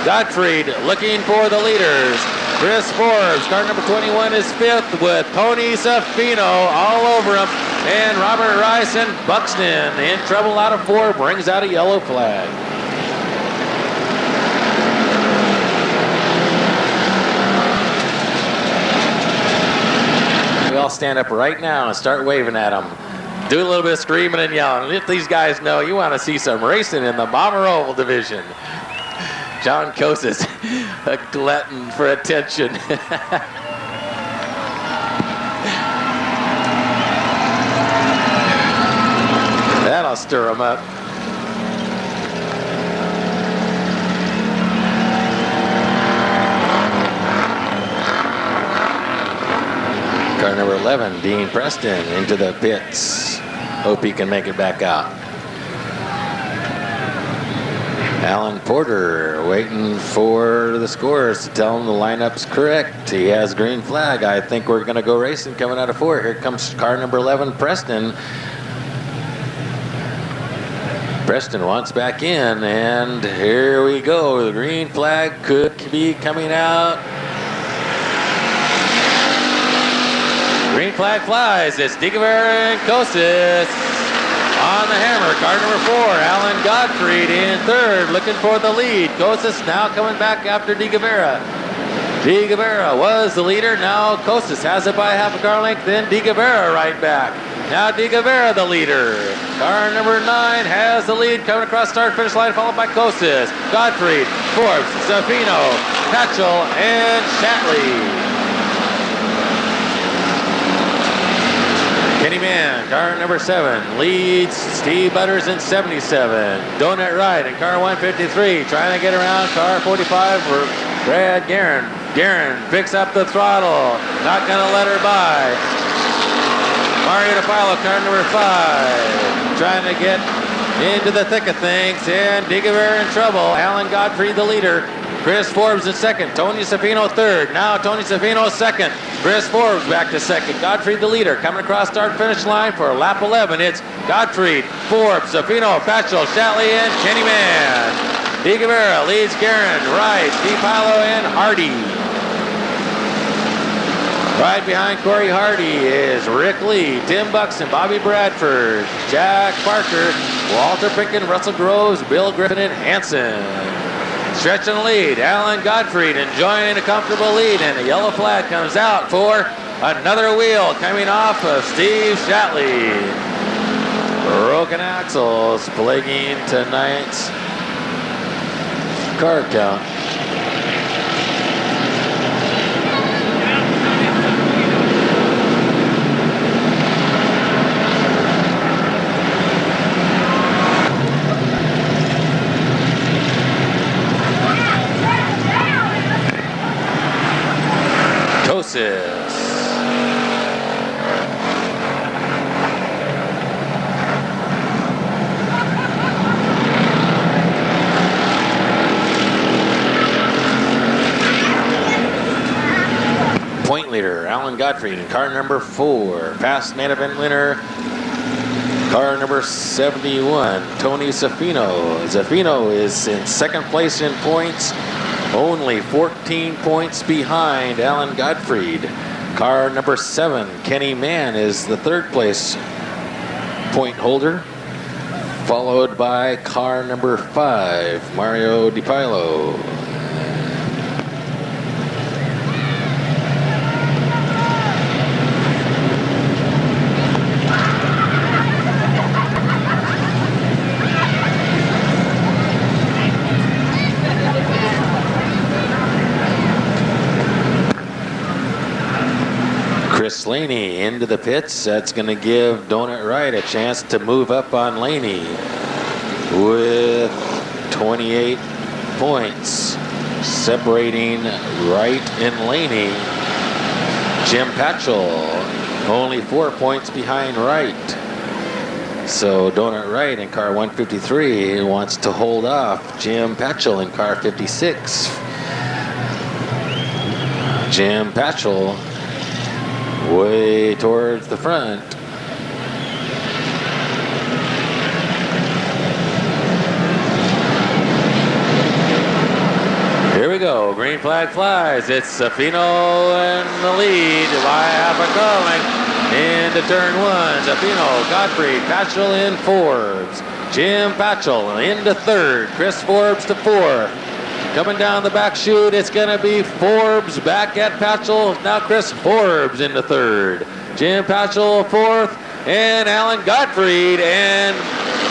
Gottfried looking for the leaders. Chris Forbes, car number 21, is 5th with Tony Safino all over him. And Robert Rice and Buxton in trouble out of 4, brings out a yellow flag. We all stand up right now and start waving at them. Do a little bit of screaming and yelling. Let these guys know you want to see some racing in the Bomber Oval division. John Kosis, a glutton for attention. That'll stir them up. Car number 11, Dean Preston, into the pits. Hope he can make it back out. Alan Porter waiting for the scores to tell him the lineup's correct. He has green flag. I think we're going to go racing coming out of 4. Here comes car number 11, Preston. Preston wants back in, and here we go. The green flag could be coming out. Green flag flies. It's DeGuevara and Kosis on the hammer. Car number 4, Alan Gottfried in third, looking for the lead. Kosis now coming back after DeGuevara. DeGuevara was the leader. Now Kosis has it by half a car length. Then DeGuevara right back. Now DeGuevara the leader. Car number 9 has the lead coming across start-finish line, followed by Kosis, Gottfried, Forbes, Safino, Patchell, and Shatley. Kenny Mann, car number 7, leads Steve Butters in 77. Donut Ride in car 153, trying to get around car 45 for Brad Guerin. Guerin picks up the throttle, not going to let her by. Mario DePilo, car number 5, trying to get into the thick of things, and DeGuevara in trouble. Alan Gottfried the leader. Chris Forbes in second. Tony Safino third. Now Tony Safino second. Chris Forbes back to second. Gottfried the leader. Coming across start-finish line for lap 11. It's Gottfried, Forbes, Safino, Patchell, Shatley, and Kenny Mann. DeGuevara leads Guerin, Rice, DePilo, and Hardy. Right behind Corey Hardy is Rick Lee, Tim Buxton, Bobby Bradford, Jack Parker, Walter Picken, Russell Groves, Bill Griffin, and Hansen. Stretching the lead, Alan Gottfried enjoying a comfortable lead, and a yellow flag comes out for another wheel coming off of Steve Shatley. broken axles plaguing tonight's car count. Point leader, Alan Godfrey in car number 4. Past main event winner, car number 71, Tony Zaffino. Zaffino is in second place in points, only 14 points behind Alan Gottfried. Car number 7, Kenny Mann, is the third place point holder, followed by car number 5, Mario DiPaolo. Chris Laney into the pits. That's going to give Donut Wright a chance to move up on Laney with 28 points. Separating Wright and Laney, Jim Patchell, only 4 points behind Wright. So Donut Wright in car 153 wants to hold off Jim Patchell in car 56. Jim Patchell way towards the front. Here we go. Green flag flies. It's Zaffino in the lead by half a car length into turn 1. Zaffino, Godfrey, Patchell, and Forbes. Jim Patchell into third. Chris Forbes to fourth. Coming down the back chute, it's going to be Forbes back at Patchell. Now Chris Forbes into third. Jim Patchell fourth, and Alan Gottfried and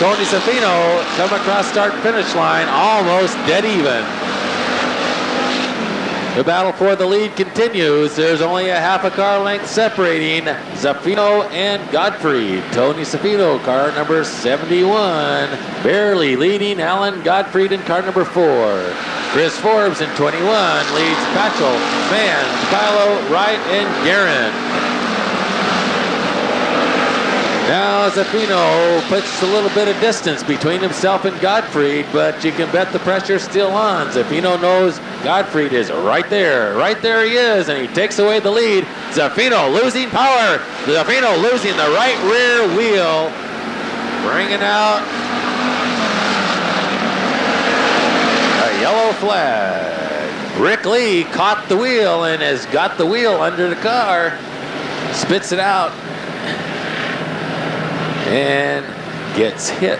Tony Zaffino come across start-finish line almost dead even. The battle for the lead continues. There's only a half a car length separating Zaffino and Gottfried. Tony Zaffino, car number 71, barely leading Alan Gottfried in car number 4. Chris Forbes in 21 leads Patchell, Mann, Kylo, Wright, and Guerin. Now Zaffino puts a little bit of distance between himself and Gottfried, but you can bet the pressure's still on. Zaffino knows Gottfried is right there. Right there he is, and he takes away the lead. Zaffino losing power. Zaffino losing the right rear wheel. Bringing out a yellow flag. Rick Lee caught the wheel and has got the wheel under the car. Spits it out and gets hit.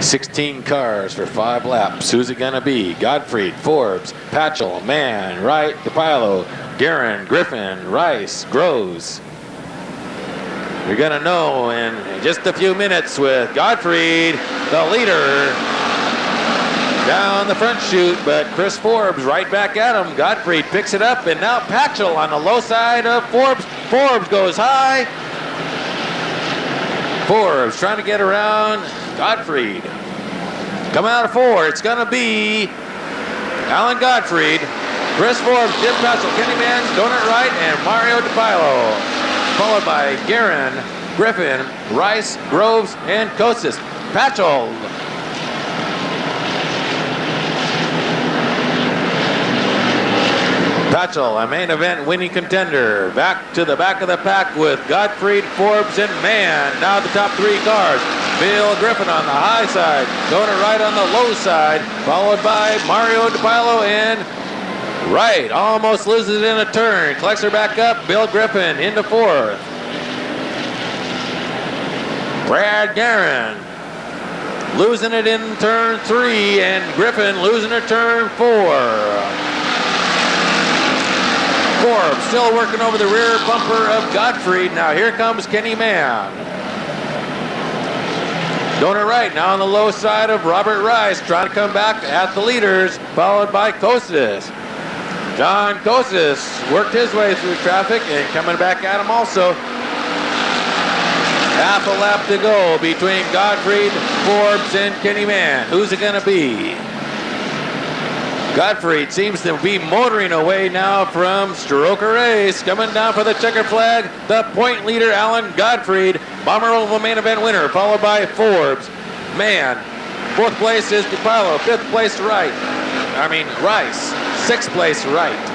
16 cars for 5 laps. Who's it gonna be? Gottfried, Forbes, Patchell, Mann, Wright, DiPaolo, Guerin, Griffin, Rice, Groves. You're gonna know in just a few minutes with Gottfried, the leader, down the front chute, but Chris Forbes right back at him. Gottfried picks it up, and now Patchell on the low side of Forbes. Forbes goes high. Forbes trying to get around Gottfried. Coming out of 4, it's going to be Alan Gottfried, Chris Forbes, Jim Patchell, Kenny Mann, Donut Wright, and Mario DiPaolo. Followed by Guerin, Griffin, Rice, Groves, and Kostis. Patchell. Patchell, a main event winning contender. Back to the back of the pack with Gottfried, Forbes, and Mann. Now the top 3 cars. Bill Griffin on the high side. Donut Wright on the low side. Followed by Mario DiPaolo and Wright. Almost loses it in a turn. Collects her back up. Bill Griffin into 4th. Brad Guerin losing it in turn 3, and Griffin losing it turn 4. Forbes still working over the rear bumper of Gottfried. Now here comes Kenny Mann. Going it right now on the low side of Robert Rice, trying to come back at the leaders, followed by Kostis. John Kostis worked his way through traffic and coming back at him also. Half a lap to go between Gottfried, Forbes, and Kenny Mann. Who's it going to be? Gottfried seems to be motoring away now from Stroker Race. Coming down for the checker flag, the point leader, Alan Gottfried. Bomber Oval main event winner, followed by Forbes. Mann. Fourth place is DiPaolo. Fifth place, Rice. Sixth place, Wright.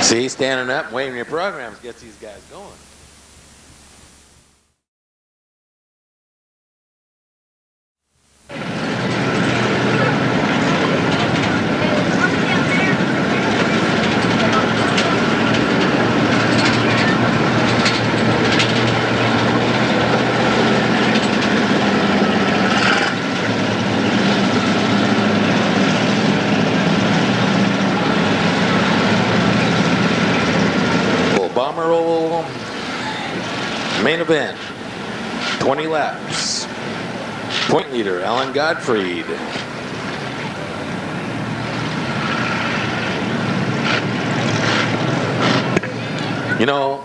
See, standing up, waving your programs gets these guys going. Main event, 20 laps. Point leader, Alan Gottfried. You know,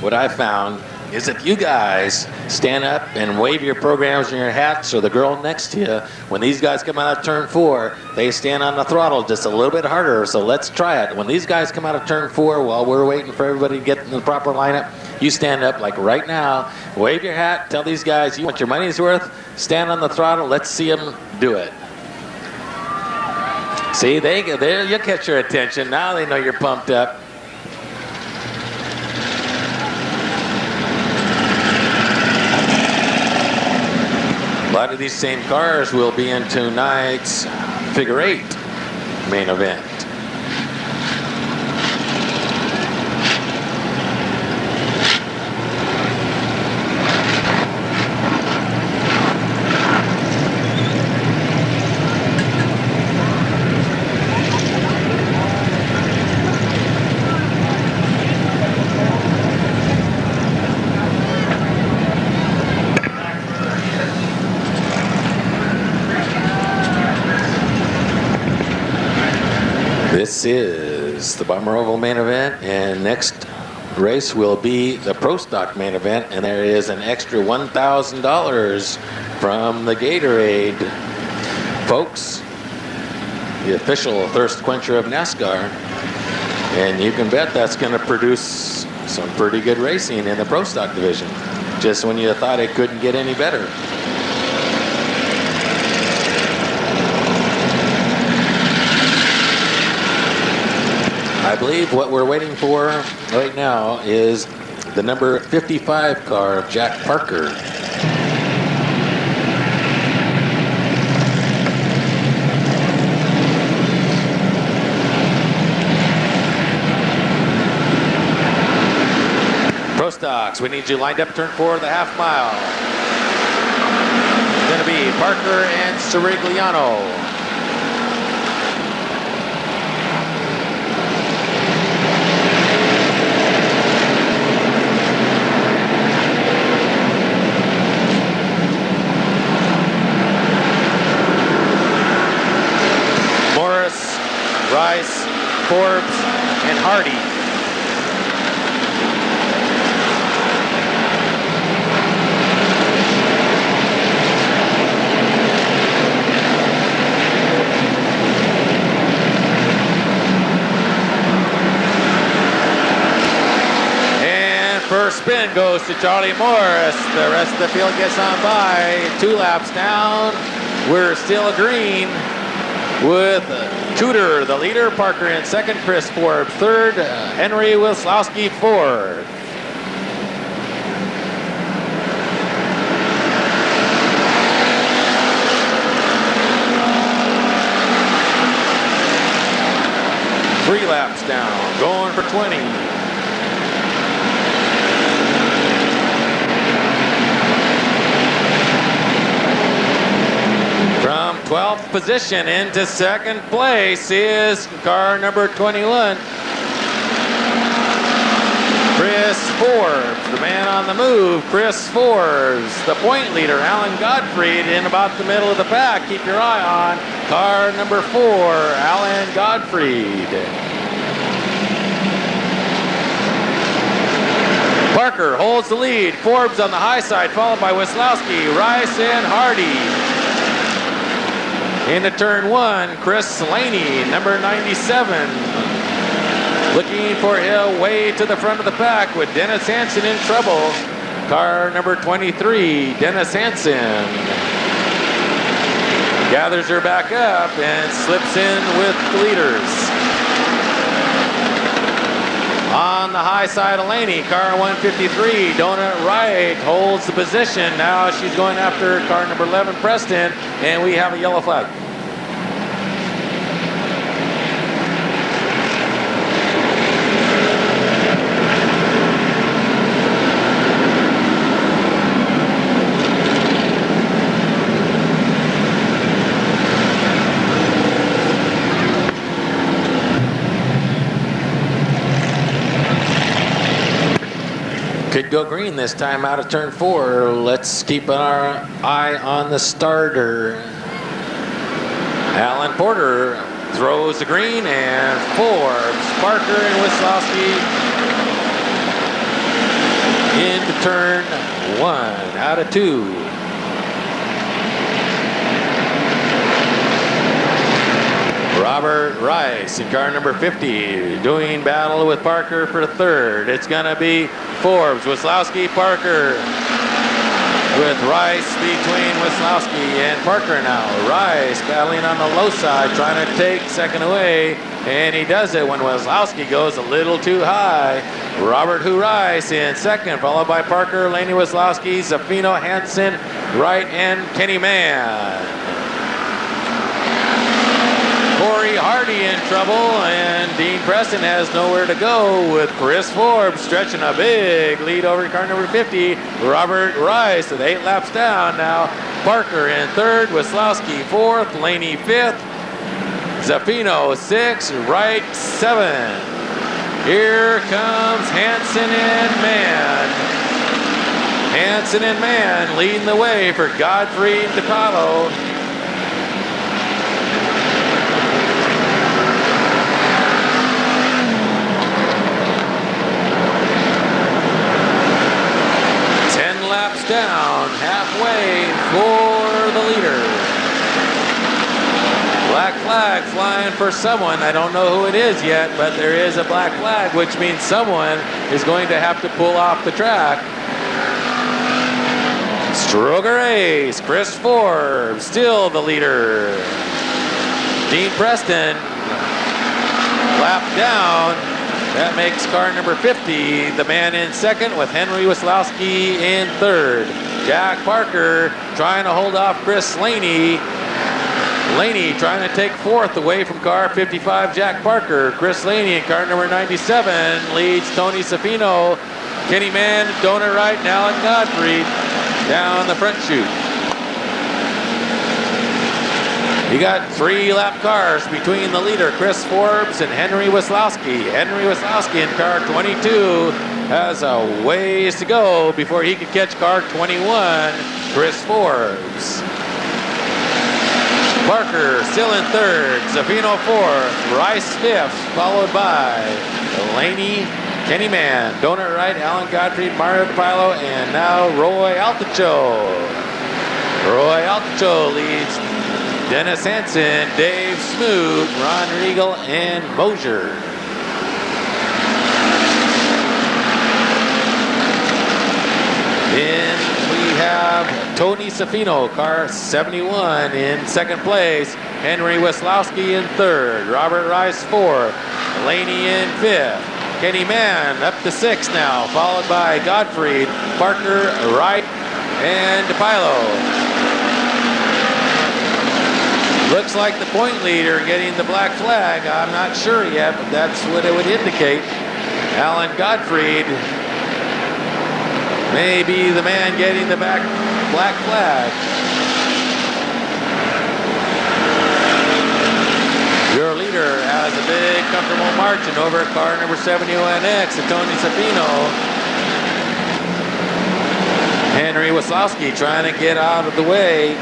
what I found is if you guys stand up and wave your programs and your hats, or the girl next to you, when these guys come out of turn 4, they stand on the throttle just a little bit harder. So let's try it. When these guys come out of turn 4, while we're waiting for everybody to get in the proper lineup, you stand up like right now, wave your hat, tell these guys you want your money's worth, stand on the throttle, let's see them do it. See, there you catch your attention. Now they know you're pumped up. A lot of these same cars will be in tonight's figure 8 main event. This is the Bomber Oval main event, and next race will be the Pro Stock main event, and there is an extra $1,000 from the Gatorade. Folks, the official thirst quencher of NASCAR, and you can bet that's going to produce some pretty good racing in the Pro Stock division, just when you thought it couldn't get any better. I believe what we're waiting for right now is the number 55 car of Jack Parker. Pro Stocks, we need you lined up turn 4 of the half mile. It's going to be Parker and Sirigliano. Rice, Forbes, and Hardy. And first spin goes to Charlie Morris. The rest of the field gets on by. 2 laps down. We're still green with Tudor, the leader, Parker in second, Chris Forbes third, Henry Wilslowski fourth. Three laps down, going for 20. position. Into second place is car number 21. Chris Forbes, the man on the move, Chris Forbes. The point leader, Alan Gottfried, in about the middle of the pack. Keep your eye on car number 4, Alan Gottfried. Parker holds the lead. Forbes on the high side, followed by Wislowski, Rice, and Hardy. Into turn 1, Chris Laney, number 97. Looking for him way to the front of the pack with Dennis Hansen in trouble. Car number 23, Dennis Hansen. Gathers her back up and slips in with the leaders. On the high side of Laney, car 153, Donut Wright holds the position. Now she's going after car number 11, Preston, and we have a yellow flag. Could go green this time out of turn 4. Let's keep our eye on the starter. Alan Porter throws the green, and Forbes, Parker, and Wislowski into turn 1 out of 2. Robert Rice in car number 50 doing battle with Parker for third. It's going to be Forbes, Wislowski, Parker, with Rice between Wislowski and Parker now. Rice battling on the low side, trying to take second away, and he does it when Wislowski goes a little too high. Robert Rice in second, followed by Parker, Laney Wislowski, Zaffino, Hansen, Wright, and Kenny Mann. Corey Hardy in trouble, and Dean Preston has nowhere to go with Chris Forbes stretching a big lead over car number 50. Robert Rice with 8 laps down now. Parker in third, Wislowski fourth, Laney fifth, Zaffino 6, Wright 7. Here comes Hansen and Mann. Hansen and Mann leading the way for Godfrey DiPaolo. Down halfway for the leader. Black flag flying for someone. I don't know who it is yet, but there is a black flag, which means someone is going to have to pull off the track. Stroger Ace, Chris Forbes, still the leader. Dean Preston, lap down. That makes car number 50 the man in second, with Henry Wislowski in third. Jack Parker trying to hold off Chris Laney. Laney trying to take fourth away from car 55, Jack Parker. Chris Laney in car number 97 leads Tony Zaffino, Kenny Mann, Donut Wright, and Alan Godfrey down the front chute. You got 3 lap cars between the leader, Chris Forbes, and Henry Wislowski. Henry Wislowski in car 22 has a ways to go before he can catch car 21, Chris Forbes. Parker still in third, Zaffino fourth, Rice fifth, followed by Laney, Kenny Mann, Donut Wright, Alan Godfrey, Mario DiPaolo, and now Roy Altacho. Roy Altacho leads Dennis Hansen, Dave Smoot, Ron Riegel, and Mosier. Then we have Tony Zaffino, car 71 in second place. Henry Wislowski in third. Robert Rice fourth. Laney in fifth. Kenny Mann up to sixth now, followed by Godfrey, Parker, Wright, and DiPaolo. Looks like the point leader getting the black flag. I'm not sure yet, but that's what it would indicate. Alan Gottfried may be the man getting the black flag. has a big comfortable margin over car number 71X and Tony Sabino. Henry Wasowski trying to get out of the way.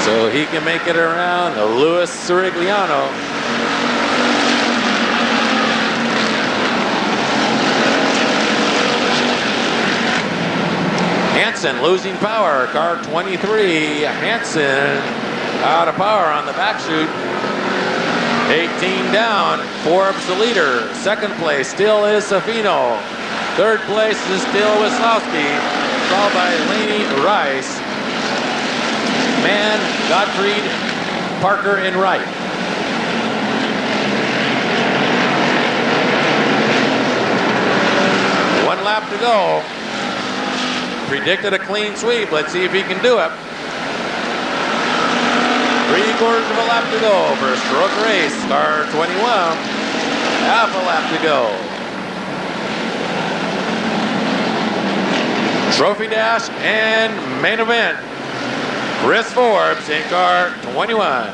So he can make it around Louis Sirigliano. Hansen losing power, car 23. Hansen out of power on the back chute. 18 down, Forbes the leader. Second place still is Safino. Third place is still Wasowski, followed by Laney Rice. Mann, Gottfried, Parker, and Wright. One lap to go. Predicted a clean sweep. Let's see if he can do it. 3/4 of a lap to go for a stroke race. Car 21. Half a lap to go. Trophy dash and main event. Chris Forbes in car 21.